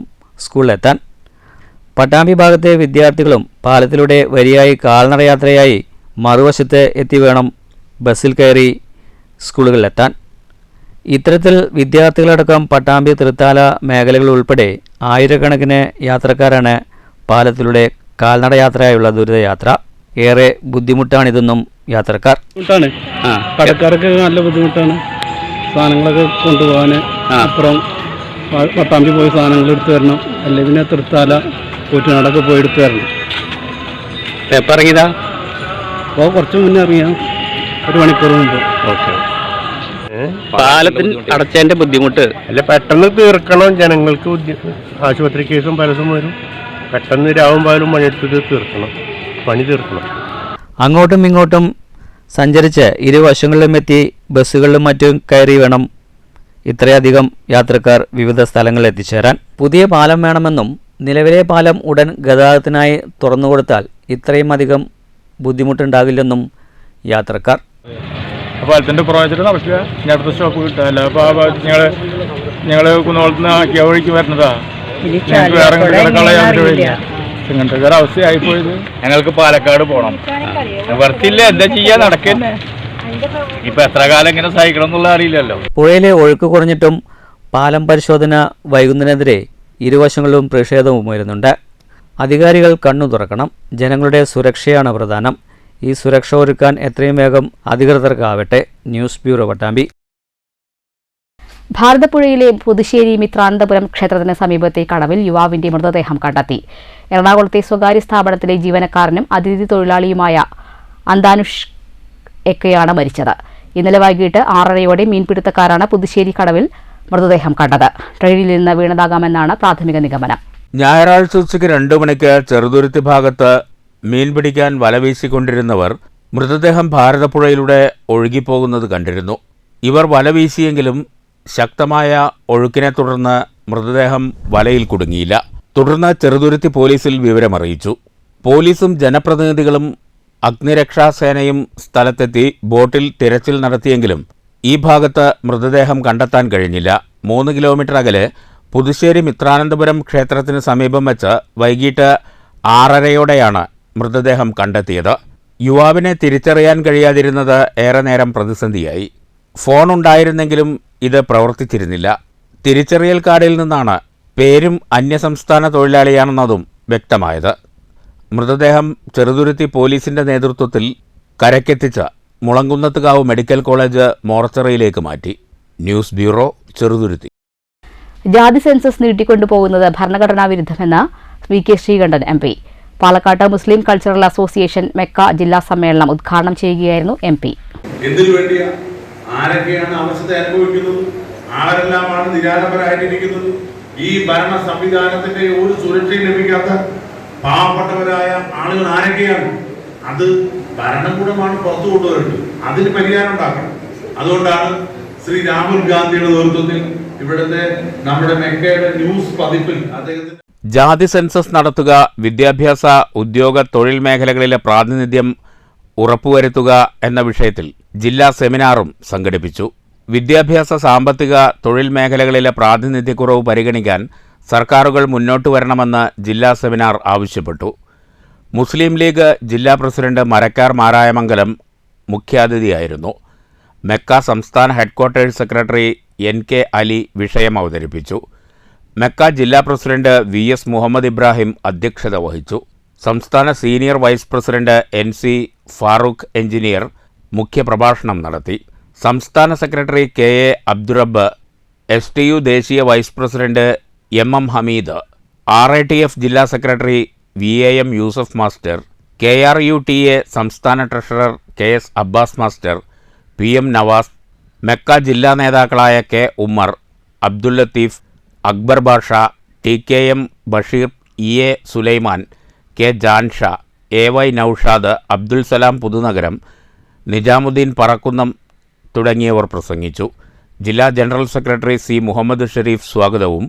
[SPEAKER 5] സ്കൂളിലെത്താൻ. പട്ടാമ്പി ഭാഗത്തെ വിദ്യാർത്ഥികളും പാലത്തിലൂടെ വരിയായി കാൽനടയാത്രയായി മറുവശത്ത് എത്തി വേണം ബസ്സിൽ കയറി സ്കൂളുകളിലെത്താൻ. ഇത്തരത്തിൽ വിദ്യാർത്ഥികളടക്കം പട്ടാമ്പി, തൃത്താല മേഖലകൾ ഉൾപ്പെടെ ആയിരക്കണക്കിന് യാത്രക്കാരാണ് പാലത്തിലൂടെ കാൽനടയാത്രയായുള്ള ദുരിതയാത്ര. ഏറെ ബുദ്ധിമുട്ടാണിതെന്നും യാത്രക്കാർ.
[SPEAKER 8] കടക്കാർക്ക് നല്ല ബുദ്ധിമുട്ടാണ്. സാധനങ്ങളൊക്കെ കൊണ്ടുപോകാൻ അപ്പുറം പട്ടാമ്പി പോയി സാധനങ്ങൾ എടുത്തു തരണം, അല്ലെങ്കിൽ പിന്നെ തൃത്താല, കൂറ്റനാടൊക്കെ പോയി എടുത്തു തരണം.
[SPEAKER 5] എപ്പോൾ ഇറങ്ങിയതാ?
[SPEAKER 8] അപ്പോൾ കുറച്ച് മുന്നേ ഇറങ്ങിയാൽ 1 മണിക്കൂർ മുമ്പ്.
[SPEAKER 5] ഓക്കെ. പാലത്തിന് അടച്ചതിൻ്റെ ബുദ്ധിമുട്ട്
[SPEAKER 4] അല്ല, പെട്ടെന്ന് തീർക്കണം. ജനങ്ങൾക്ക് ആശുപത്രി കേസും പലതും വരും. പെട്ടെന്ന് രാവും പാലും പണിയെടുത്ത് തീർക്കണം, പണി തീർക്കണം.
[SPEAKER 5] അങ്ങോട്ടും ഇങ്ങോട്ടും സഞ്ചരിച്ച് ഇരുവശങ്ങളിലും എത്തി ബസ്സുകളിലും മറ്റും കയറി വേണം ഇത്രയധികം യാത്രക്കാർ വിവിധ സ്ഥലങ്ങളിൽ എത്തിച്ചേരാൻ. പുതിയ പാലം വേണമെന്നും നിലവിലെ പാലം ഉടൻ ഗതാഗതത്തിനായി തുറന്നുകൊടുത്താൽ ഇത്രയും അധികം ബുദ്ധിമുട്ടുണ്ടാകില്ലെന്നും യാത്രക്കാർ.
[SPEAKER 9] പാലത്തിൻ്റെ പുറകിൽ നമുക്ക് ഇനി അടുത്ത സ്റ്റോപ്പ് കിട്ടാല്ല. അപ്പോൾ ഞങ്ങൾ കുന്നോളത്ത് നിന്ന് ആക്കിയ വഴിക്ക് വരണതാ, ഞങ്ങൾക്ക് വേറെ ഇങ്ങനത്തെ ഒരു അവസ്ഥയായിപ്പോയത്. ഞങ്ങൾക്ക് പാലക്കാട് പോകണം, വർത്തില്ല, എന്താ ചെയ്യാൻ നടക്കന്നെ. ഇപ്പം എത്ര കാലം ഇങ്ങനെ സഹിക്കണം എന്നുള്ള അറിയില്ലല്ലോ.
[SPEAKER 5] പുഴയിലെ ഒഴുക്ക് കുറഞ്ഞിട്ടും പാലം പരിശോധന വൈകുന്നതിനെതിരെ ഇരുവശങ്ങളിലും പ്രതിഷേധവും ഉയരുന്നുണ്ട്. അധികാരികൾ കണ്ണു തുറക്കണം. ജനങ്ങളുടെ സുരക്ഷയാണ് പ്രധാനം. ഈ സുരക്ഷ ഒരുക്കാൻ എത്രയും വേഗം അധികൃതർക്കാവട്ടെ. News bureau, Pattambi.
[SPEAKER 1] ഭാരതപ്പുഴയിലെ പുതുശ്ശേരി മിത്രാനന്തപുരം ക്ഷേത്രത്തിന് സമീപത്തെ കടവിൽ യുവാവിന്റെ മൃതദേഹം കണ്ടെത്തി. എറണാകുളത്തെ സ്വകാര്യ സ്ഥാപനത്തിലെ ജീവനക്കാരനും അതിഥി തൊഴിലാളിയുമായ അന്താനുഷ് എക്കയാണ് മരിച്ചത്. ഇന്നലെ വൈകിട്ട് 6:30 മീൻപിടുത്തക്കാരാണ് പുതുശ്ശേരി കടവിൽ മൃതദേഹം കണ്ടത്. ട്രെയിനിൽ നിന്ന് വീണതാകാമെന്നാണ് പ്രാഥമിക നിഗമനം.
[SPEAKER 2] ഞായറാഴ്ച ഉച്ചയ്ക്ക് 2 മണിക്ക് ചെറുതുരുത്തി ഭാഗത്ത് മീൻ പിടിക്കാൻ വല വീശിക്കൊണ്ടിരുന്നവർ മൃതദേഹം ഭാരതപ്പുഴയിലൂടെ ഒഴുകിപ്പോകുന്നത് കണ്ടിരുന്നു. ഇവർ വല വീശിയെങ്കിലും ശക്തമായ ഒഴുക്കിനെ തുടർന്ന് മൃതദേഹം വലയിൽ കുടുങ്ങിയില്ല. തുടർന്ന് ചെറുതുരുത്തി പോലീസിൽ വിവരമറിയിച്ചു. പോലീസും ജനപ്രതിനിധികളും അഗ്നിരക്ഷാസേനയും സ്ഥലത്തെത്തി ബോട്ടിൽ തിരച്ചിൽ നടത്തിയെങ്കിലും ഈ ഭാഗത്ത് മൃതദേഹം കണ്ടെത്താൻ കഴിഞ്ഞില്ല. 3 കിലോമീറ്റർ അകലെ പുതുശ്ശേരി മിത്രാനന്തപുരം ക്ഷേത്രത്തിന് സമീപം വെച്ച് വൈകിട്ട് 6:30 മൃതദേഹം കണ്ടെത്തിയത്. യുവാവിനെ തിരിച്ചറിയാൻ കഴിയാതിരുന്നത് ഏറെ നേരം പ്രതിസന്ധിയായി. ഫോൺ ഉണ്ടായിരുന്നെങ്കിലും ഇത് പ്രവർത്തിച്ചിരുന്നില്ല. തിരിച്ചറിയൽ കാർഡിൽ നിന്നാണ് പേരും അന്യസംസ്ഥാന തൊഴിലാളിയാണെന്നതും വ്യക്തമായത്. മൃതദേഹം ചെറുതുരുത്തി പോലീസിന്റെ നേതൃത്വത്തിൽ കരക്കെത്തിച്ച് മുളങ്കുന്നത്തുകാവ് മെഡിക്കൽ കോളേജ് മോർച്ചറിയിലേക്ക് മാറ്റി. News bureau, Cheruthuruthy.
[SPEAKER 1] ജാതി സെൻസസ് നീട്ടിക്കൊണ്ടുപോകുന്നത് ഭരണഘടനാ വിരുദ്ധമെന്ന് വി.കെ. ശ്രീകണ്ഠൻ MP. പാലക്കാട്ട് മുസ്ലിം കൾച്ചറൽ അസോസിയേഷൻ മെക്ക ജില്ലാ സമ്മേളനം ഉദ്ഘാടനം ചെയ്യുകയായിരുന്നു MP.
[SPEAKER 10] എന്തിനു വേണ്ടിയാ, ആരൊക്കെയാണ് അവസ്ഥ അനുഭവിക്കുന്നത്, ആരെല്ലാമാണ് നിരാലംബരായിട്ടിരിക്കുന്നത്? ഈ ഭരണ സംവിധാനത്തിന്റെ ഒരു സുരക്ഷയും ലഭിക്കാത്ത പാവപ്പെട്ടവരായ ആളുകൾ ആരൊക്കെയാണ്? അത് ഭരണകൂടമാണ് പുറത്തു കൊണ്ടുവരേണ്ടത്. അതിന് പരിഹാരം ഉണ്ടാക്കണം. അതുകൊണ്ടാണ് ശ്രീ രാഹുൽ ഗാന്ധിയുടെ നേതൃത്വത്തിൽ ഇവിടുത്തെ നമ്മുടെ മെക്കയുടെ ന്യൂസ് പതിപ്പിൽ അദ്ദേഹത്തിന്
[SPEAKER 2] ജാതി സെൻസസ് നടത്തുക, വിദ്യാഭ്യാസ, ഉദ്യോഗ, തൊഴിൽ മേഖലകളിലെ പ്രാതിനിധ്യം ഉറപ്പുവരുത്തുക എന്ന വിഷയത്തിൽ ജില്ലാ സെമിനാറും സംഘടിപ്പിച്ചു. വിദ്യാഭ്യാസ, സാമ്പത്തിക, തൊഴിൽ മേഖലകളിലെ പ്രാതിനിധ്യക്കുറവ് പരിഗണിക്കാൻ സർക്കാരുകൾ മുന്നോട്ട് വരണമെന്ന് ജില്ലാ സെമിനാർ ആവശ്യപ്പെട്ടു. മുസ്ലിം ലീഗ് ജില്ലാ പ്രസിഡന്റ് മരക്കാർ മാരായമംഗലം മുഖ്യാതിഥിയായിരുന്നു. മെക്ക സംസ്ഥാന ഹെഡ്ക്വാർട്ടേഴ്സ് സെക്രട്ടറി NK അലി വിഷയം അവതരിപ്പിച്ചു. മെക്ക ജില്ലാ പ്രസിഡന്റ് VS മുഹമ്മദ് ഇബ്രാഹിം അധ്യക്ഷത വഹിച്ചു. സംസ്ഥാന senior vice president NC Farooq engineer മുഖ്യപ്രഭാഷണം നടത്തി. സംസ്ഥാന സെക്രട്ടറി KA അബ്ദുറബ്ബ്, STU ദേശീയ vice president MM Hameed, RITF ജില്ലാ secretary VAM Yusuf master, KRUTA സംസ്ഥാന treasurer KS Abbas master, PM Navas, Mecca ജില്ലാ നേതാക്കളായ K Ummer, Abdul Latheef, Akbar Basha, TKM Basheer, EA Sulaiman, K ജാൻഷാ, AY Naushad, Abdul Salam Puthunagaram, Nizamuddin Parakkunnam തുടങ്ങിയവർ പ്രസംഗിച്ചു. ജില്ലാ general secretary C Muhammad Sharif സ്വാഗതവും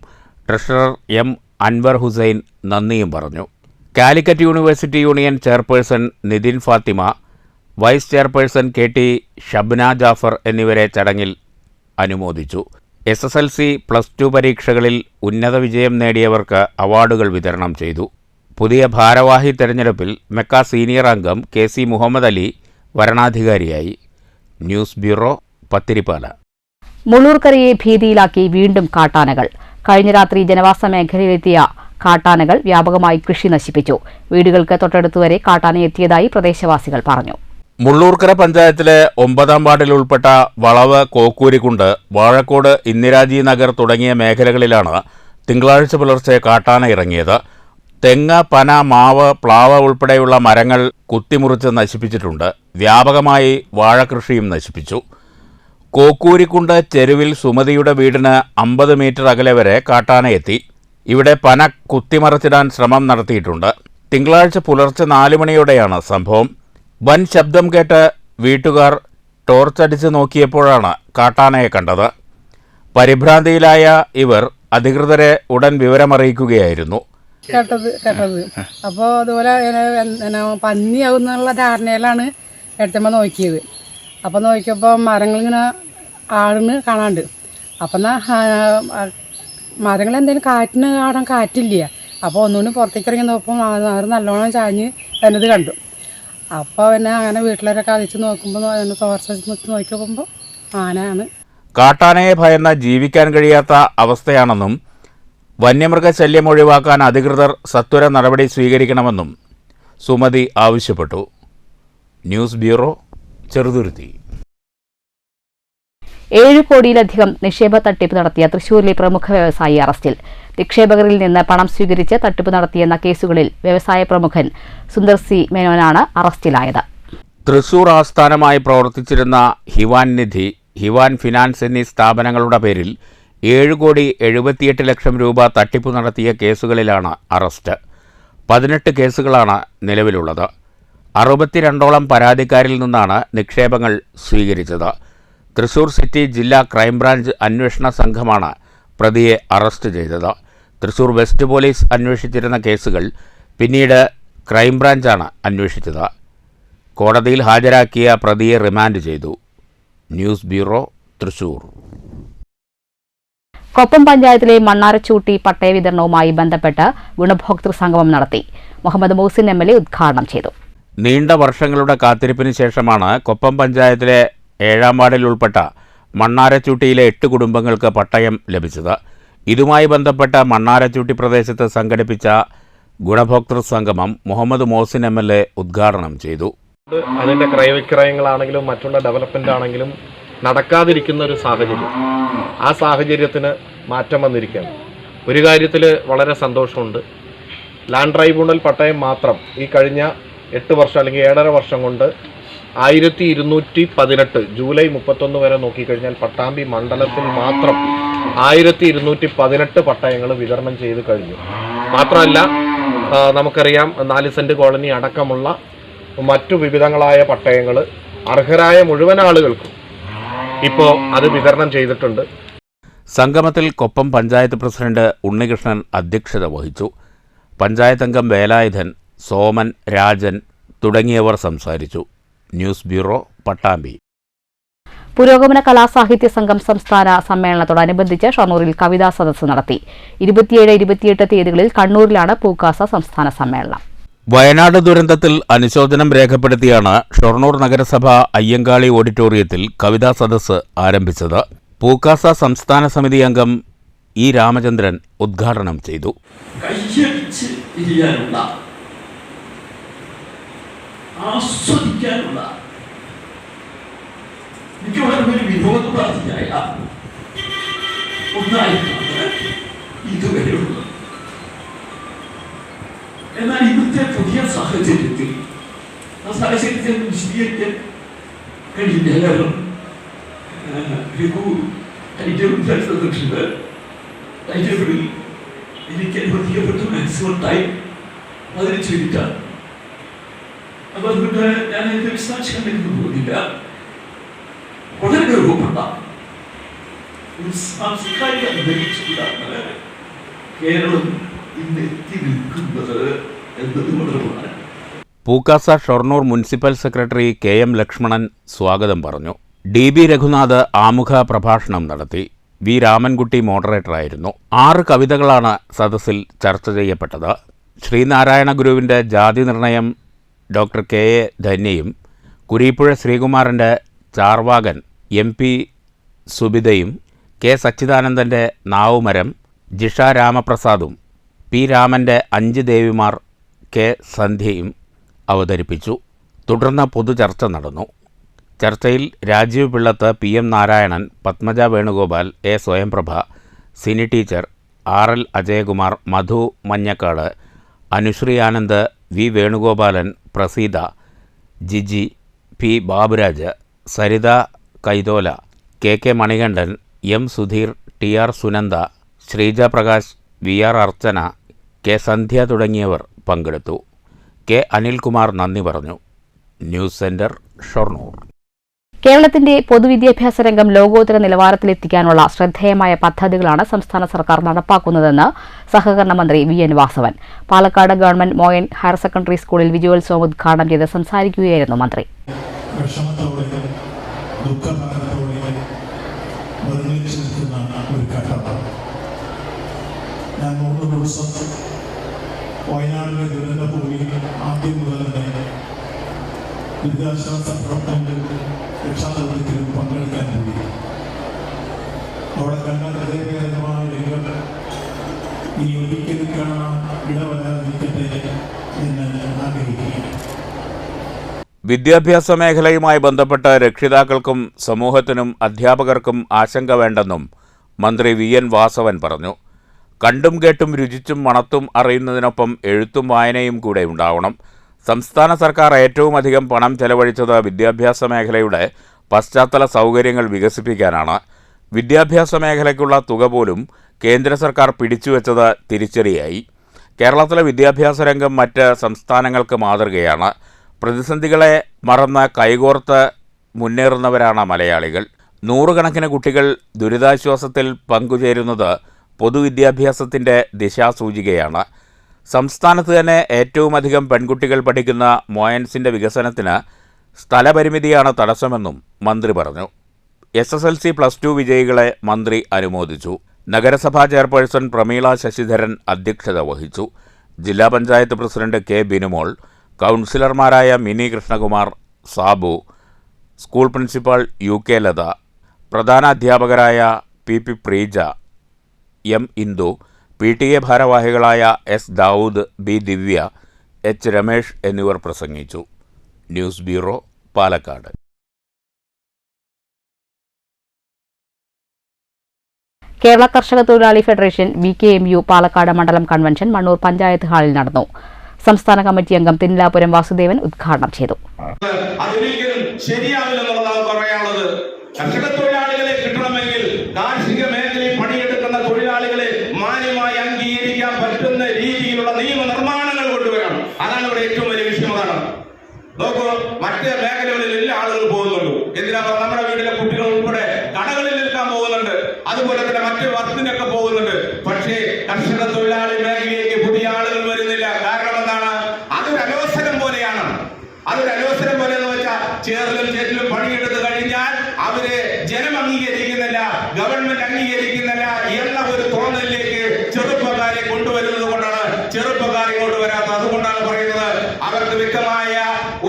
[SPEAKER 2] ട്രഷറർ M അൻവർ ഹുസൈൻ നന്ദിയും പറഞ്ഞു. Calicut university union chairperson Nithin Fathima, vice chairperson KT Shabna Jafar എന്നിവരെ ചടങ്ങിൽ അനുമോദിച്ചു. SSLC, +2 പരീക്ഷകളിൽ ഉന്നത വിജയം നേടിയവർക്ക് അവാർഡുകൾ വിതരണം ചെയ്തു. പുതിയ ഭാരവാഹി തെരഞ്ഞെടുപ്പിൽ മെക്ക സീനിയർ അംഗം KC മുഹമ്മദ് അലി വരണാധികാരിയായി. News bureau, Pathirippala.
[SPEAKER 1] മുള്ളൂർക്കരയെ ഭീതിയിലാക്കി വീണ്ടും കാട്ടാനകൾ. കഴിഞ്ഞ രാത്രി ജനവാസ മേഖലയിലെത്തിയ കാട്ടാനകൾ വ്യാപകമായി കൃഷി നശിപ്പിച്ചു. വീടുകൾക്ക് തൊട്ടടുത്തുവരെ കാട്ടാന എത്തിയതായി പ്രദേശവാസികൾ പറഞ്ഞു.
[SPEAKER 2] മുള്ളൂർക്കര പഞ്ചായത്തിലെ 9ാം വാർഡിൽ ഉൾപ്പെട്ട വളവ്, കോക്കൂരിക്കുണ്ട്, വാഴക്കോട്, ഇന്ദിരാജി നഗർ തുടങ്ങിയ മേഖലകളിലാണ് തിങ്കളാഴ്ച പുലർച്ചെ കാട്ടാന ഇറങ്ങിയത്. തെങ്ങ്, പന, മാവ്, പ്ലാവ് ഉൾപ്പെടെയുള്ള മരങ്ങൾ കുത്തിമുറിച്ച് നശിപ്പിച്ചിട്ടുണ്ട്. വ്യാപകമായി വാഴകൃഷിയും നശിപ്പിച്ചു. കോക്കൂരിക്കുണ്ട് ചെരുവിൽ സുമതിയുടെ വീടിന് 50 മീറ്റർ അകലെ വരെ കാട്ടാന എത്തി. ഇവിടെ പന കുത്തിമറിച്ചിടാൻ ശ്രമം നടത്തിയിട്ടുണ്ട്. തിങ്കളാഴ്ച പുലർച്ചെ 4 മണിയോടെയാണ് സംഭവം. വൻ ശബ്ദം കേട്ട് വീട്ടുകാർ ടോർച്ചടിച്ച് നോക്കിയപ്പോഴാണ് കാട്ടാനയെ കണ്ടത്. പരിഭ്രാന്തിയിലായ ഇവർ അധികൃതരെ ഉടൻ വിവരമറിയിക്കുകയായിരുന്നു.
[SPEAKER 11] കേട്ടത് അപ്പോൾ അതുപോലെ പന്നിയാവുന്നുള്ള ധാരണയിലാണ് എടുത്തമ്മ നോക്കിയത്. അപ്പോൾ നോക്കിയപ്പോൾ മരങ്ങളിങ്ങനെ ആടുന്ന് കാണാണ്ട്. അപ്പം മരങ്ങൾ എന്തെങ്കിലും കാറ്റിന് ആടാൻ കാറ്റില്ല. അപ്പോൾ ഒന്നുകൂടി പുറത്തേക്ക് ഇറങ്ങി നോക്കുമ്പോൾ നല്ലോണം ചാഞ്ഞ് എന്നത് കണ്ടു. അപ്പോൾ അങ്ങനെ വീട്ടിലൊക്കെ അതിച്ച് നോക്കുമ്പോൾ ടോർച്ച് നോക്കി നോക്കുമ്പോൾ ആനയാണ്.
[SPEAKER 2] കാട്ടാനയെ ഭയന്ന് ജീവിക്കാൻ കഴിയാത്ത അവസ്ഥയാണെന്നും വന്യമൃഗശല്യം ഒഴിവാക്കാൻ അധികൃതർ സത്വര നടപടി സ്വീകരിക്കണമെന്നും സുമതി ആവശ്യപ്പെട്ടു. News bureau, Cheruthuruthy.
[SPEAKER 1] 7 കോടിയിലധികം നിക്ഷേപ തട്ടിപ്പ് നടത്തിയ തൃശൂരിലെ പ്രമുഖ വ്യവസായി അറസ്റ്റിൽ. നിക്ഷേപകരിൽ നിന്ന് പണം സ്വീകരിച്ച് തട്ടിപ്പ് നടത്തിയെന്ന കേസുകളിൽ വ്യവസായ പ്രമുഖൻ സുന്ദർ സി മേനോനാണ് അറസ്റ്റിലായത്.
[SPEAKER 2] തൃശൂർ ആസ്ഥാനമായി പ്രവർത്തിച്ചിരുന്ന ഹിവാൻ നിധി, ഹിവാൻ ഫിനാൻസ് എന്നീ സ്ഥാപനങ്ങളുടെ പേരിൽ 7,78 ലക്ഷം രൂപ തട്ടിപ്പ് നടത്തിയ കേസുകളിലാണ് അറസ്റ്റ്. 18 കേസുകളാണ് നിലവിലുള്ളത്. 62ഓളം പരാതിക്കാരിൽ നിന്നാണ് നിക്ഷേപങ്ങൾ സ്വീകരിച്ചത്. തൃശൂർ സിറ്റി ജില്ലാ ക്രൈംബ്രാഞ്ച് അന്വേഷണ സംഘമാണ് പ്രതിയെ അറസ്റ്റ് ചെയ്തത്. തൃശൂർ വെസ്റ്റ് പോലീസ് അന്വേഷിച്ചിരുന്ന കേസുകൾ പിന്നീട് ക്രൈംബ്രാഞ്ചാണ് അന്വേഷിച്ചത്. കോടതിയിൽ ഹാജരാക്കിയ പ്രതിയെ റിമാൻഡ് ചെയ്തു. News bureau, Thrissur.
[SPEAKER 1] കൊപ്പം പഞ്ചായത്തിലെ മണ്ണാരച്ചൂട്ടി പട്ടയ വിതരണവുമായി ബന്ധപ്പെട്ട് ഗുണഭോക്തൃ സംഗമം നടത്തി. മുഹമ്മദ് മൂസിൻ MLA ഉദ്ഘാടനം ചെയ്തു.
[SPEAKER 2] നീണ്ട വർഷങ്ങളുടെ കാത്തിരിപ്പിന് ശേഷമാണ് കൊപ്പം പഞ്ചായത്തിലെ 7ാം വാർഡിൽ ഉൾപ്പെട്ട മണ്ണാരച്ചൂട്ടിയിലെ 8 കുടുംബങ്ങൾക്ക് പട്ടയം ലഭിച്ചത്. ഇതുമായി ബന്ധപ്പെട്ട മണ്ണാരച്ചൂട്ടി പ്രദേശത്ത് സംഘടിപ്പിച്ച ഗുണഭോക്തൃ സംഗമം മുഹമ്മദ് മോസിൻ MLA ഉദ്ഘാടനം ചെയ്തു.
[SPEAKER 12] അതിൻ്റെ ക്രയവിക്രയങ്ങളാണെങ്കിലും മറ്റുള്ള ഡെവലപ്മെൻ്റ് ആണെങ്കിലും നടക്കാതിരിക്കുന്ന ഒരു സാഹചര്യം, ആ സാഹചര്യത്തിന് മാറ്റം വന്നിരിക്കുകയാണ്. ഒരു കാര്യത്തിൽ വളരെ സന്തോഷമുണ്ട്. ലാൻഡ് ട്രൈബ്യൂണൽ പട്ടയം മാത്രം ഈ കഴിഞ്ഞ 8 വർഷം അല്ലെങ്കിൽ 7.5 വർഷം കൊണ്ട് 1218 ജൂലൈ 31 വരെ നോക്കിക്കഴിഞ്ഞാൽ പട്ടാമ്പി മണ്ഡലത്തിൽ മാത്രം 1218 പട്ടയങ്ങൾ വിതരണം ചെയ്ത് കഴിഞ്ഞു. മാത്രമല്ല നമുക്കറിയാം 4 സെന്റ് കോളനി അടക്കമുള്ള മറ്റു വിവിധങ്ങളായ പട്ടയങ്ങൾ അർഹരായ മുഴുവൻ ആളുകൾക്കും ഇപ്പോൾ അത് വിതരണം ചെയ്തിട്ടുണ്ട്.
[SPEAKER 2] സംഗമത്തിൽ കൊപ്പം പഞ്ചായത്ത് പ്രസിഡന്റ് ഉണ്ണികൃഷ്ണൻ അധ്യക്ഷത വഹിച്ചു. പഞ്ചായത്ത് അംഗം വേലായുധൻ, സോമൻ, രാജൻ തുടങ്ങിയവർ സംസാരിച്ചു. News bureau, Pattambi.
[SPEAKER 1] പുരോഗമന കലാസാഹിത്യ സംഘം സംസ്ഥാന സമ്മേളനത്തോടനുബന്ധിച്ച് ഷൊർണൂരിൽ കവിതാ സദസ്സ് നടത്തി. 27-28 തീയതികളിൽ കണ്ണൂരിലാണ് പൂക്കാസ സംസ്ഥാന സമ്മേളനം.
[SPEAKER 2] വയനാട് ദുരന്തത്തിൽ അനുശോചനം രേഖപ്പെടുത്തിയാണ് ഷൊർണൂർ നഗരസഭ അയ്യങ്കാളി ഓഡിറ്റോറിയത്തിൽ കവിതാ സദസ്സ് ആരംഭിച്ചത്. പൂക്കാസ സംസ്ഥാന സമിതി അംഗം ഇ രാമചന്ദ്രൻ ഉദ്ഘാടനം ചെയ്തു.
[SPEAKER 13] ആസ്വദിക്കാനുള്ള മിക്കവാറും ഒരു വിനോദോപാധിയായ ഒന്നായിട്ടാണ് ഇതുവരെയുള്ളത്. എന്നാൽ ഇന്നത്തെ പുതിയ സാഹചര്യത്തിൽ ആ സാഹചര്യത്തെ വിശദീകരിക്കാൻ കഴിയില്ല. കാരണം ടൈറ്റബിൾ തന്നിട്ടുണ്ട്. ടൈറ്റബിളിൽ എനിക്ക് അനുവദിക്കപ്പെട്ട മാക്സിമം ടൈം 15 മിനിറ്റാണ്. അപ്പൊ അതുകൊണ്ട് ഞാൻ അതിന്റെ വിശദാംശങ്ങളിലേക്ക് പോകുന്നില്ല. വളരെ ഗൗരവപ്പെട്ട ഒരു സാംസ്കാരിക അന്തരീക്ഷത്തിലാണ് കേരളം ഇന്ന് എത്തി നിൽക്കുന്നത് എന്നത് വളരെ പ്രധാനം.
[SPEAKER 2] Pukasa Shoranur municipal secretary KM Lakshmanan സ്വാഗതം പറഞ്ഞു. DB രഘുനാഥ് ആമുഖ പ്രഭാഷണം നടത്തി. വി രാമൻകുട്ടി മോഡറേറ്ററായിരുന്നു. 6 കവിതകളാണ് സദസ്സിൽ ചർച്ച ചെയ്യപ്പെട്ടത്. ശ്രീനാരായണ ഗുരുവിൻ്റെ ജാതി നിർണയം ഡോക്ടർ KA ധന്യയും കുരീപ്പുഴ ശ്രീകുമാരൻ്റെ ചാർവാകൻ MP സുബിതയും K സച്ചിദാനന്ദൻ്റെ നാവുമരം ജിഷ രാമപ്രസാദും P രാമൻ്റെ 5 ദേവിമാർ K സന്ധ്യയും അവതരിപ്പിച്ചു. തുടർന്ന് പൊതുചർച്ച നടന്നു. ചർച്ചയിൽ Rajeev Pillath, PM Narayanan, Padmaja Venugopal, A Swayamprabha, Sini teacher, RL Ajayakumar, Madhu Manjakkad, Anusree Anand, V Venugopalan, Praseetha, Jiji, P Baburaj, Saritha Kaithola, KK Manikandan, M Sudheer, TR Sunanda, Sreeja Prakash, VR Archana, K Sandhya തുടങ്ങിയവർ പങ്കെടുത്തു. K അനിൽകുമാർ നന്ദി പറഞ്ഞു. News centre, Shoranur.
[SPEAKER 1] കേരളത്തിന്റെ പൊതുവിദ്യാഭ്യാസ രംഗം ലോകോത്തര നിലവാരത്തിലെത്തിക്കാനുള്ള ശ്രദ്ധേയമായ പദ്ധതികളാണ് സംസ്ഥാന സർക്കാർ നടപ്പാക്കുന്നതെന്ന് സഹകരണ മന്ത്രി V N. Vasavan. Palakkad government Moyan higher secondary സ്കൂളിൽ വിജയോത്സവം ഉദ്ഘാടനം ചെയ്ത് സംസാരിക്കുകയായിരുന്നു മന്ത്രി.
[SPEAKER 3] വയനാടിലെ ദുരന്ത ഭൂമിയിൽ ആദ്യം മുതൽ തന്നെ ദുരിതാശ്വാസ പ്രവർത്തനങ്ങളിൽ രക്ഷാദൗത്യത്തിലും പങ്കെടുക്കാൻ പോയി. അവിടെ കണ്ട ഹൃദയഭേദമായ രംഗങ്ങൾ ഇനി ഒരിക്കലും കാണാൻ ഇടവരാതിരിക്കട്ടെ എന്ന് ആഗ്രഹിക്കുകയാണ്.
[SPEAKER 2] വിദ്യാഭ്യാസ മേഖലയുമായി ബന്ധപ്പെട്ട് രക്ഷിതാക്കൾക്കും സമൂഹത്തിനും അധ്യാപകർക്കും ആശങ്ക വേണ്ടെന്നും മന്ത്രി വി.എൻ. വാസവൻ പറഞ്ഞു. കണ്ടും കേട്ടും രുചിച്ചും മണത്തും അറിയുന്നതിനൊപ്പം എഴുത്തും വായനയും കൂടെ ഉണ്ടാവണം. സംസ്ഥാന സർക്കാർ ഏറ്റവും അധികം പണം ചെലവഴിച്ചത് വിദ്യാഭ്യാസ മേഖലയുടെ പശ്ചാത്തല സൗകര്യങ്ങൾ വികസിപ്പിക്കാനാണ്. വിദ്യാഭ്യാസ മേഖലയ്ക്കുള്ള തുക പോലും കേന്ദ്ര സർക്കാർ പിടിച്ചുവെച്ചത് തിരിച്ചടിയായി. കേരളത്തിലെ വിദ്യാഭ്യാസ രംഗം മറ്റ് സംസ്ഥാനങ്ങൾക്ക് മാതൃകയാണ്. പ്രതിസന്ധികളെ മറന്ന് കൈകോർത്ത് മുന്നേറുന്നവരാണ് മലയാളികൾ. നൂറുകണക്കിന് കുട്ടികൾ ദുരിതാശ്വാസത്തിൽ പങ്കുചേരുന്നത് പൊതുവിദ്യാഭ്യാസത്തിൻ്റെ ദിശാസൂചികയാണ്. സംസ്ഥാനത്ത് തന്നെ ഏറ്റവുമധികം പെൺകുട്ടികൾ പഠിക്കുന്ന മോയൻസിൻ്റെ വികസനത്തിന് സ്ഥലപരിമിതിയാണ് തടസ്സമെന്നും മന്ത്രി പറഞ്ഞു. SSLC +2 വിജയികളെ മന്ത്രി അനുമോദിച്ചു. നഗരസഭാ ചെയർപേഴ്സൺ പ്രമീള ശശിധരൻ അധ്യക്ഷത വഹിച്ചു. ജില്ലാ പഞ്ചായത്ത് പ്രസിഡന്റ് കെ ബിനുമോൾ, കൗൺസിലർമാരായ Mini Krishnakumar, Sabu, school principal UK Latha, പ്രധാനാധ്യാപകരായ PP Preeja, M Indu, PTA ഭാരവാഹികളായ S Dawood, B Divya, H Ramesh എന്നിവർ പ്രസംഗിച്ചു. News bureau, Palakkad.
[SPEAKER 1] കേരള കർഷക തൊഴിലാളി ഫെഡറേഷൻ VKMU പാലക്കാട് മണ്ഡലം കൺവെൻഷൻ മണ്ണൂർ പഞ്ചായത്ത് ഹാളിൽ നടന്നു. സംസ്ഥാന കമ്മിറ്റി അംഗം തിന്നിലാപുരം വാസുദേവൻ ഉദ്ഘാടനം ചെയ്തു.
[SPEAKER 10] അതൊരിക്കലും ശരിയാവില്ലെന്നുള്ളതാണ് പറയാനുള്ളത്. കർഷക തൊഴിലാളികളെ കിട്ടണമെങ്കിൽ കാർഷിക മേഖലയിൽ പണിയെടുക്കുന്ന തൊഴിലാളികളെ മാന്യമായി അംഗീകരിക്കാൻ പറ്റുന്ന രീതിയിലുള്ള നിയമനിർമ്മാണങ്ങൾ കൊണ്ടുവരണം. അതാണ് ഇവിടെ ഏറ്റവും വലിയ വിഷയം. അതാണ് നോക്കൂ, മറ്റ് മേഖലകളിൽ എല്ലാ ആളുകൾ പോകുന്നുള്ളൂ. എന്തിനാ? നമ്മുടെ വീട്ടിലെ കുട്ടികൾ ഉൾപ്പെടെ കടകളിൽ നിൽക്കാൻ പോകുന്നുണ്ട്, അതുപോലെ തന്നെ മറ്റ് വർക്കിനൊക്കെ പോകുന്നുണ്ട്. പക്ഷേ കർഷക തൊഴിലാളി മേഖലയിലേക്ക് പുതിയ ആളുകൾ വരുന്നില്ല. കാരണം എന്താണ്? അതൊരു അലോസരം പോലെയാണ്. അതൊരു അലോസരം പോലെ എന്ന് വെച്ചാൽ ചേറിലും ചേറ്റിലും പണിയെടുത്ത് കഴിഞ്ഞാൽ അവരെ ജനം അംഗീകരിക്കുന്നില്ല, ഗവൺമെന്റ് അംഗീകരിക്കുന്നില്ല എന്ന ഒരു തോന്നലിലേക്ക് ചെറുപ്പക്കാരെ കൊണ്ടുവരുന്നത് കൊണ്ടാണ് ചെറുപ്പക്കാർ ഇങ്ങോട്ട് വരാത്തത്. അതുകൊണ്ടാണ് പറയുന്നത്, അവർക്ക് വ്യക്തമായ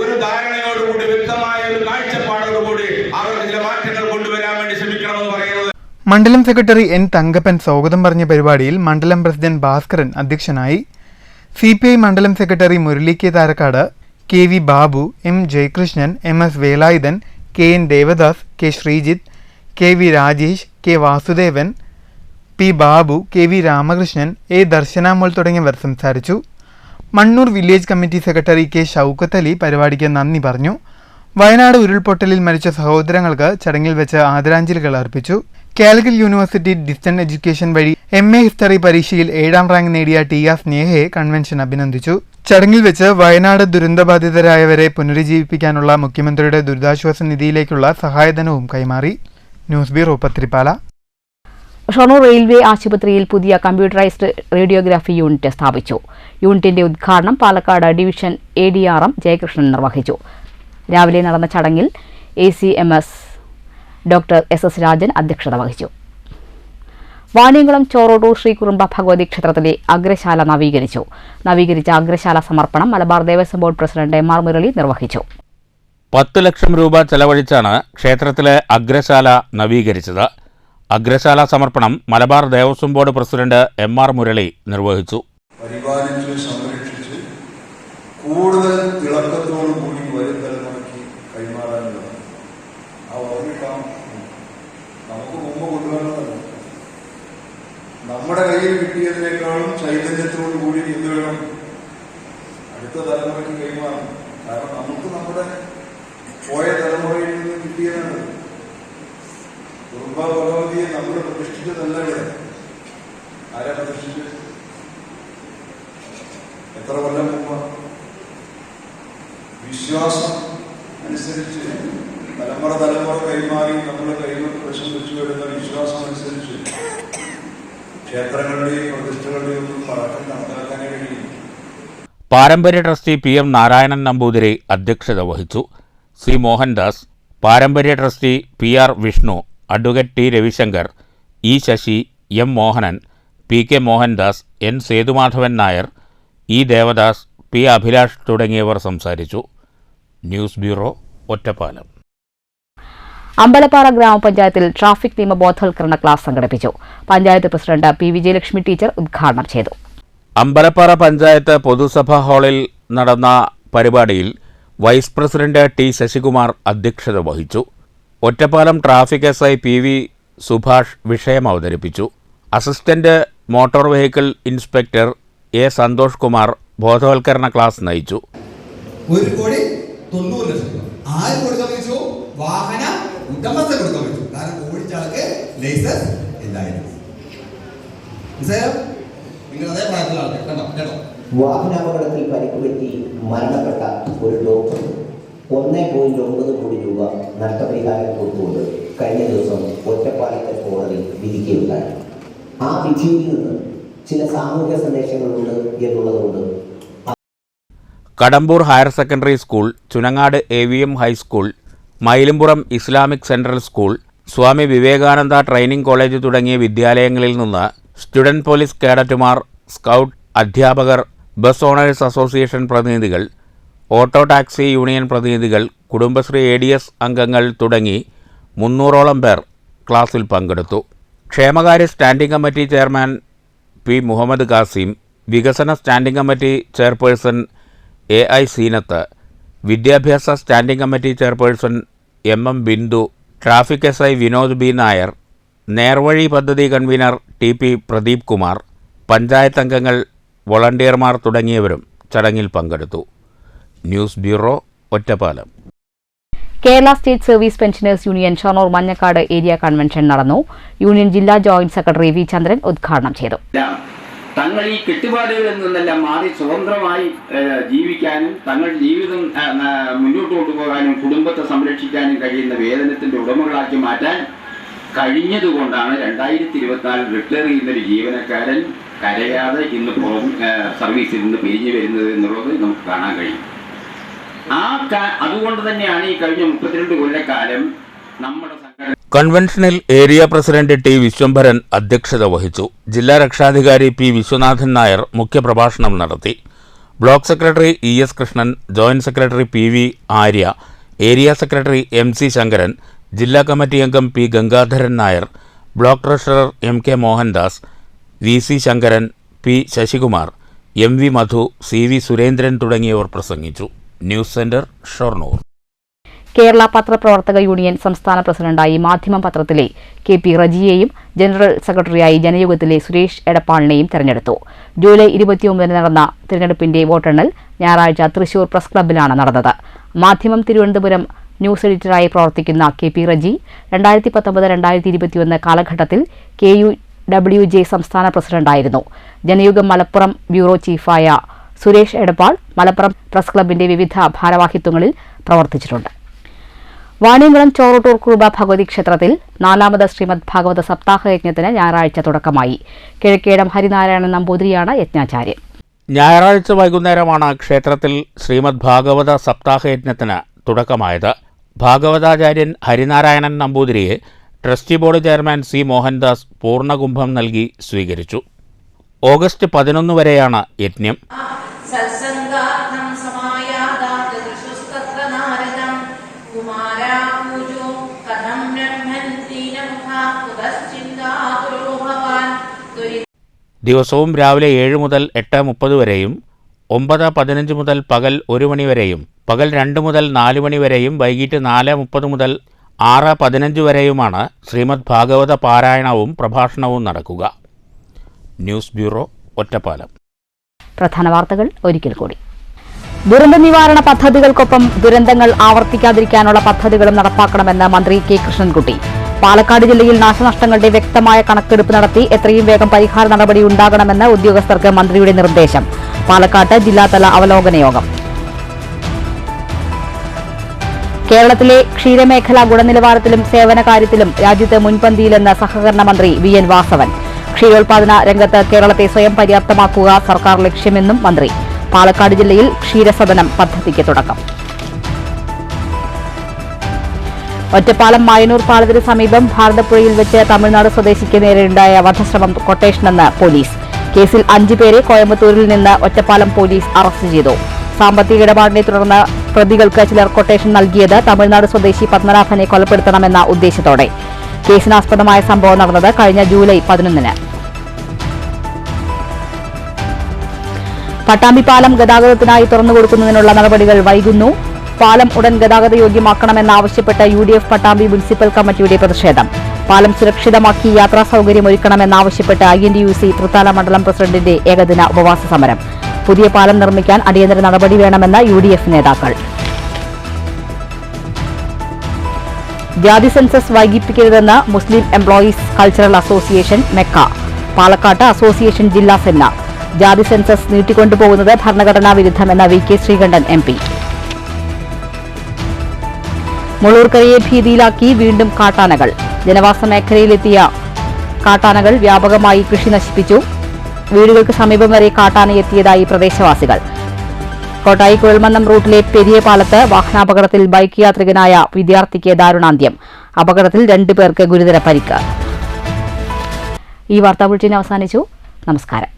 [SPEAKER 10] ഒരു ധാരണയോടുകൂടി, വ്യക്തമായ ഒരു കാഴ്ചപ്പാടോടുകൂടി അവർക്ക് ചില മാറ്റങ്ങൾ കൊണ്ടുവരാൻ വേണ്ടി ശ്രമിക്കണമെന്ന് പറയുന്നത്.
[SPEAKER 14] മണ്ഡലം സെക്രട്ടറി N തങ്കപ്പൻ സ്വാഗതം പറഞ്ഞ പരിപാടിയിൽ മണ്ഡലം പ്രസിഡന്റ് ഭാസ്കരൻ അധ്യക്ഷനായി. CPI മണ്ഡലം secretary Murali K Tharakkad, KV Babu, M Jayakrishnan, MS Velayudhan, KN Devadas, K Sreejith, KV Rajesh, K Vasudevan, P Babu, KV Ramakrishnan, A Darshanamol തുടങ്ങിയവർ സംസാരിച്ചു. Mannur village committee secretary K Shoukath Ali പരിപാടിക്ക് നന്ദി പറഞ്ഞു. വയനാട് ഉരുൾപൊട്ടലിൽ മരിച്ച സഹോദരങ്ങൾക്ക് ചടങ്ങിൽ വെച്ച് ആദരാഞ്ജലികൾ അർപ്പിച്ചു. കാലിക്കറ്റ് യൂണിവേഴ്സിറ്റി ഡിസ്റ്റന്റ് എഡ്യൂക്കേഷൻ വഴി MA ഹിസ്റ്ററി പരീക്ഷയിൽ 7ാം റാങ്ക് നേടിയ TR സ്നേഹയെ കൺവെൻഷൻ അഭിനന്ദിച്ചു. ചടങ്ങിൽ വെച്ച് വയനാട് ദുരന്തബാധിതരായവരെ പുനരുജ്ജീവിപ്പിക്കാനുള്ള മുഖ്യമന്ത്രിയുടെ ദുരിതാശ്വാസ നിധിയിലേക്കുള്ള സഹായധനവും കൈമാറി. News bureau, Pathirippala.
[SPEAKER 1] Shoranur railway ആശുപത്രിയിൽ പുതിയ കമ്പ്യൂട്ടറൈസ്ഡ് റേഡിയോഗ്രാഫി യൂണിറ്റ് സ്ഥാപിച്ചു. യൂണിറ്റിന്റെ ഉദ്ഘാടനം പാലക്കാട് ഡിവിഷൻ ADRM ജയകൃഷ്ണൻ നിർവഹിച്ചു. രാവിലെ നടന്ന ചടങ്ങിൽ ACMS ഡോക്ടർ SS രാജൻ അധ്യക്ഷത വഹിച്ചു. വാണിയംകുളം ചോറോട്ടൂർ ശ്രീകുറുമ്പ ഭഗവതി ക്ഷേത്രത്തിലെ അഗ്രശാല നവീകരിച്ചു. നവീകരിച്ച അഗ്രശാല സമർപ്പണം Malabar Devaswom board president MR Murali നിർവഹിച്ചു.
[SPEAKER 2] 10 ലക്ഷം രൂപ ചെലവഴിച്ചാണ് ക്ഷേത്രത്തിലെ അഗ്രശാല നവീകരിച്ചത്. അഗ്രശാല സമർപ്പണം Malabar Devaswom board president MR Murali നിർവഹിച്ചു.
[SPEAKER 15] പരിപാലിച്ച് സംരക്ഷിച്ച് കൂടുതൽ തിളക്കത്തോടുകൂടി വരും തലമുറയ്ക്ക് കൈമാറാനുള്ളത് ആ ഓർമ്മിക്കാം. നമുക്ക് മുമ്പ് കൊണ്ടുവരുന്നതല്ല, നമ്മുടെ കയ്യിൽ കിട്ടിയതിനേക്കാളും ചൈതന്യത്തോടു കൂടി എന്ത് വേണം അടുത്ത തലമുറയ്ക്ക് കൈമാറണം. കാരണം നമുക്ക് നമ്മുടെ പോയ തലമുറയിൽ നിന്ന് കിട്ടിയതാണ്. കുറുമ്പ ഭഗവതിയെ നമ്മൾ പ്രതിഷ്ഠിച്ചതല്ല. ഇവിടെ ആരാ പ്രതിഷ്ഠിച്ചത്? എത്ര കൊല്ലം മുമ്പ്? വിശ്വാസം അനുസരിച്ച് തലമുറ കൈമാറി നമ്മുടെ കൈകൊണ്ട് പ്രശംസിച്ചു വരുന്ന വിശ്വാസം അനുസരിച്ച് ക്ഷേത്രങ്ങളുടെയും പ്രതിഷ്ഠകളുടെയും ഒന്നും മടക്കം നടത്താനേ കഴിയും.
[SPEAKER 2] പാരമ്പര്യ ട്രസ്റ്റി PM നാരായണൻ നമ്പൂതിരി അധ്യക്ഷത വഹിച്ചു. സി മോഹൻദാസ്, പാരമ്പര്യ trustee PR Vishnu, advocate T Ravishankar, E Sasi, M Mohanan, PK Mohandas, N Sethumadhavan Nair, E Devadas, P Abhilash തുടങ്ങിയവർ സംസാരിച്ചു. News bureau, Ottapalam.
[SPEAKER 1] അമ്പലപ്പാറ ഗ്രാമപഞ്ചായത്തിൽ ട്രാഫിക് നിയമ ബോധവൽക്കരണ ക്ലാസ് സംഘടിപ്പിച്ചു. Panchayat president P Vijayalakshmi teacher ഉദ്ഘാടനം ചെയ്തു.
[SPEAKER 2] അമ്പലപ്പാറ പഞ്ചായത്ത് പൊതുസഭാ ഹാളിൽ നടന്ന പരിപാടിയിൽ വൈസ് പ്രസിഡന്റ് T ശശികുമാർ അധ്യക്ഷത വഹിച്ചു. Ottapalam traffic SI PV Subhash വിഷയം അവതരിപ്പിച്ചു. Assistant motor vehicle inspector A Santhosh Kumar ബോധവൽക്കരണ ക്ലാസ് നയിച്ചു.
[SPEAKER 16] 1,90,00,000 ആര് കൊടുക്കാൻ വെച്ചു? വാഹന ഉടമസ്ഥ കൊടുക്കാൻ വെച്ചു. കാരണം ഓടിച്ചാൾക്ക് ലൈസൻസ് ഇല്ലായിരുന്നു. നിങ്ങൾ അതേ പ്രായത്തിലാണ് കേട്ടോ.
[SPEAKER 17] വാഹനാപകടത്തിൽ പരിക്കുപറ്റി മരണപ്പെട്ട ഒരു ഡോക്ടർ 1.9 കോടി രൂപ നഷ്ടപരിഹാരം കൊടുത്തുകൊണ്ട് കഴിഞ്ഞ ദിവസം ഒറ്റപ്പാലത്തെ കോടതി വിധിക്കുകയുണ്ടായി. ആ വിധിയിൽ നിന്ന് ചില സാമൂഹ്യ സന്ദേശങ്ങളുണ്ട് എന്നുള്ളതുകൊണ്ട്
[SPEAKER 2] Kadampur higher secondary school, Chunangad AVM high school, Mayilumpuram Islamic central school, Swami Vivekananda training college തുടങ്ങിയ വിദ്യാലയങ്ങളിൽ നിന്ന് സ്റ്റുഡന്റ് പോലീസ് കേഡറ്റുമാർ, സ്കൗട്ട്, അധ്യാപകർ, ബസ് ഓണേഴ്സ് അസോസിയേഷൻ പ്രതിനിധികൾ, ഓട്ടോ ടാക്സി യൂണിയൻ പ്രതിനിധികൾ, കുടുംബശ്രീ ADS അംഗങ്ങൾ തുടങ്ങി 300ഓളം പേർ ക്ലാസ്സിൽ പങ്കെടുത്തു. ക്ഷേമകാര്യ standing committee chairman P Muhammad Kasim, വികസന standing committee chairperson AI Seenath, വിദ്യാഭ്യാസ standing committee chairperson MM Bindu, traffic SI Vinod B Nair, നേർവഴി പദ്ധതി കൺവീനർ TP പ്രദീപ് കുമാർ, പഞ്ചായത്ത് അംഗങ്ങൾ, വോളണ്ടിയർമാർ തുടങ്ങിയവരും ചടങ്ങിൽ പങ്കെടുത്തു. News bureau, Ottapalam.
[SPEAKER 1] Kerala state service pensioners union Shoranur Manjakkad area convention നടന്നു. യൂണിയൻ ജില്ലാ ജോയിന്റ് സെക്രട്ടറി V ചന്ദ്രൻ ഉദ്ഘാടനം ചെയ്തു.
[SPEAKER 18] തങ്ങൾ ഈ കെട്ടുപാടുകളിൽ നിന്നെല്ലാം മാറി സ്വതന്ത്രമായി ജീവിക്കാനും തങ്ങളുടെ ജീവിതം മുന്നോട്ട് കൊണ്ടുപോകാനും കുടുംബത്തെ സംരക്ഷിക്കാനും കഴിയുന്ന വേതനത്തിന്റെ ഉടമകളാക്കി മാറ്റാൻ കഴിഞ്ഞതുകൊണ്ടാണ് 2024 റിട്ടയർ ചെയ്യുന്നൊരു ജീവനക്കാരൻ കരയാതെ ഇന്ന് സർവീസിൽ നിന്ന് പിരിഞ്ഞു വരുന്നത് എന്നുള്ളത് നമുക്ക് കാണാൻ കഴിയും. അതുകൊണ്ട് തന്നെയാണ് ഈ കഴിഞ്ഞ 32 കൊല്ലക്കാലം നമ്മുടെ
[SPEAKER 2] കൺവെൻഷനിൽ ഏരിയ പ്രസിഡന്റ് T വിശ്വംഭരൻ അധ്യക്ഷത വഹിച്ചു. ജില്ലാ രക്ഷാധികാരി P വിശ്വനാഥൻ നായർ മുഖ്യപ്രഭാഷണം നടത്തി. Block secretary ES Krishnan, joint secretary PV Arya, area secretary MC Sankaran, ജില്ലാ കമ്മിറ്റി അംഗം P Gangadharan Nair, block treasurer MK Mohandas, VC Sankaran, P Sasikumar, MV Madhu, CV Surendran തുടങ്ങിയവർ പ്രസംഗിച്ചു. News centre, Shoranur.
[SPEAKER 1] കേരള പത്രപ്രവർത്തക യൂണിയൻ സംസ്ഥാന പ്രസിഡന്റായി മാധ്യമം പത്രത്തിലെ KP റജിയെയും ജനറൽ സെക്രട്ടറിയായി ജനയുഗത്തിലെ സുരേഷ് എടപ്പാളിനെയും തെരഞ്ഞെടുത്തു. ജൂലൈ 29 നടന്ന തിരഞ്ഞെടുപ്പിന്റെ വോട്ടെണ്ണൽ ഞായറാഴ്ച തൃശൂർ പ്രസ് ക്ലബ്ബിലാണ് നടന്നത്. മാധ്യമം തിരുവനന്തപുരം ന്യൂസ് എഡിറ്ററായി പ്രവർത്തിക്കുന്ന KP റജി 2019-2021 കാലഘട്ടത്തിൽ KUWJ സംസ്ഥാന പ്രസിഡന്റായിരുന്നു. ജനയുഗം മലപ്പുറം ബ്യൂറോ ചീഫായ സുരേഷ് എടപ്പാൾ മലപ്പുറം പ്രസ് ക്ലബിന്റെ വിവിധ ഭാരവാഹിത്വങ്ങളിൽ പ്രവർത്തിച്ചിട്ടുണ്ട്. വാണിയംകുളം ചോറൂട്ടൂർ കുറുബ ഭഗവതി ക്ഷേത്രത്തിൽ 4ാമത് ശ്രീമദ് ഭാഗവത സപ്താഹ യജ്ഞത്തിന് ഞായറാഴ്ച തുടക്കമായി. കിഴക്കേടം ഹരിനാരായണൻ നമ്പൂതിരിയാണ് യജ്ഞാചാര്യൻ.
[SPEAKER 2] ഞായറാഴ്ച വൈകുന്നേരമാണ് ക്ഷേത്രത്തിൽ ശ്രീമദ് ഭാഗവത സപ്താഹ യജ്ഞത്തിന് തുടക്കമായത്. ഭാഗവതാചാര്യൻ ഹരിനാരായണൻ നമ്പൂതിരിയെ trustee board chairman C Mohandas പൂർണ്ണകുംഭം നൽകി സ്വീകരിച്ചു. ഓഗസ്റ്റ് 11 വരെയാണ് യജ്ഞം. ദിവസവും രാവിലെ 7 മുതൽ 8:30 വരെയും 9:15 മുതൽ പകൽ 1 മണി വരെയും പകൽ 2 മുതൽ 4 മണി വരെയും വൈകിട്ട് 4:30 മുതൽ 6:15 വരെയുമാണ് ശ്രീമദ് ഭാഗവത പാരായണവും പ്രഭാഷണവും നടക്കുക. News bureau, Ottapalam.
[SPEAKER 1] പ്രധാന വാർത്തകൾ ഒരിക്കൽ കൂടി. ദുരന്ത നിവാരണ പദ്ധതികൾക്കൊപ്പം ദുരന്തങ്ങൾ ആവർത്തിക്കാതിരിക്കാനുള്ള പദ്ധതികളും നടപ്പാക്കണമെന്ന് മന്ത്രി K കൃഷ്ണൻകുട്ടി. പാലക്കാട് ജില്ലയിൽ നാശനഷ്ടങ്ങളുടെ വ്യക്തമായ കണക്കെടുപ്പ് നടത്തി എത്രയും വേഗം പരിഹാര നടപടി ഉണ്ടാകണമെന്ന് ഉദ്യോഗസ്ഥർക്ക് മന്ത്രിയുടെ നിർദ്ദേശം. പാലക്കാട്ട് ജില്ലാതല അവലോകന യോഗം. കേരളത്തിലെ ക്ഷീരമേഖല ഗുണനിലവാരത്തിലും സേവന കാര്യത്തിലും രാജ്യത്ത് മുൻപന്തിയിലെന്ന് സഹകരണ മന്ത്രി വി.എൻ. വാസവൻ. ക്ഷീരോത്പാദന രംഗത്ത് കേരളത്തെ സ്വയം പര്യാപ്തമാക്കുക സർക്കാർ ലക്ഷ്യമെന്നും മന്ത്രി. പാലക്കാട് ജില്ലയിൽ ക്ഷീരസദനം പദ്ധതിക്ക് തുടക്കം. ഒറ്റപ്പാലം മായനൂർ പാലത്തിന് സമീപം ഭാരതപ്പുഴയിൽ വെച്ച് തമിഴ്നാട് സ്വദേശിക്ക് നേരെയുണ്ടായ വധശ്രമം കൊട്ടേഷനെന്ന് പോലീസ്. കേസിൽ 5 പേരെ കോയമ്പത്തൂരിൽ നിന്ന് ഒറ്റപ്പാലം പോലീസ് അറസ്റ്റ് ചെയ്തു. സാമ്പത്തിക ഇടപാടിനെ തുടർന്ന് പ്രതികൾക്ക് ചിലർ കൊട്ടേഷൻ നൽകിയത് തമിഴ്നാട് സ്വദേശി പത്മനാഭനെ കൊലപ്പെടുത്തണമെന്ന ഉദ്ദേശത്തോടെ. കേസിനാസ്പദമായ സംഭവം നടന്നത് കഴിഞ്ഞ ജൂലൈ 11-ന്. പട്ടാമ്പി പാലം ഗതാഗതത്തിനായി തുറന്നുകൊടുക്കുന്നതിനുള്ള നടപടികൾ വൈകുന്നു. പാലം ഉടൻ ഗതാഗത യോഗ്യമാക്കണമെന്നാവശ്യപ്പെട്ട് UDF പട്ടാമ്പി മുനിസിപ്പൽ കമ്മിറ്റിയുടെ പ്രതിഷേധം. പാലം സുരക്ഷിതമാക്കി യാത്രാ സൌകര്യം ഒരുക്കണമെന്നാവശ്യപ്പെട്ട് INTUC തൃത്താല മണ്ഡലം പ്രസിഡന്റിന്റെ ഏകദിന ഉപവാസ സമരം. പുതിയ പാലം നിർമ്മിക്കാൻ അടിയന്തര നടപടി വേണമെന്ന് UDF നേതാക്കൾ. ജാതി census വൈകിപ്പിക്കരുതെന്ന് Muslim employees cultural association Mecca. പാലക്കാട്ട് അസോസിയേഷൻ ജില്ലാ സെമിനാർ. ജാതി സെൻസസ് നീട്ടിക്കൊണ്ടുപോകുന്നത് ഭരണഘടനാ വിരുദ്ധമെന്ന VK ശ്രീകണ്ഠൻ MP. മുളൂർക്കരയെ ഭീതിയിലാക്കി വീണ്ടും കാട്ടാനകൾ. ജനവാസ മേഖലയിലെത്തിയ കാട്ടാനകൾ വ്യാപകമായി കൃഷി നശിപ്പിച്ചു. വീടുകൾക്ക് സമീപം വരെ കാട്ടാനയെത്തിയതായി പ്രദേശവാസികൾ. കോട്ടായി കുഴൽമന്നം റൂട്ടിലെ പെരിയ പാലത്ത് വാഹനാപകടത്തിൽ ബൈക്ക് യാത്രികനായ വിദ്യാർത്ഥിക്ക് ദാരുണാന്ത്യം. അപകടത്തിൽ 2 പേർക്ക് ഗുരുതര പരിക്ക്. ഈ വാർത്താ ബുള്ളറ്റിൻ അവസാനിച്ചു. നമസ്കാരം.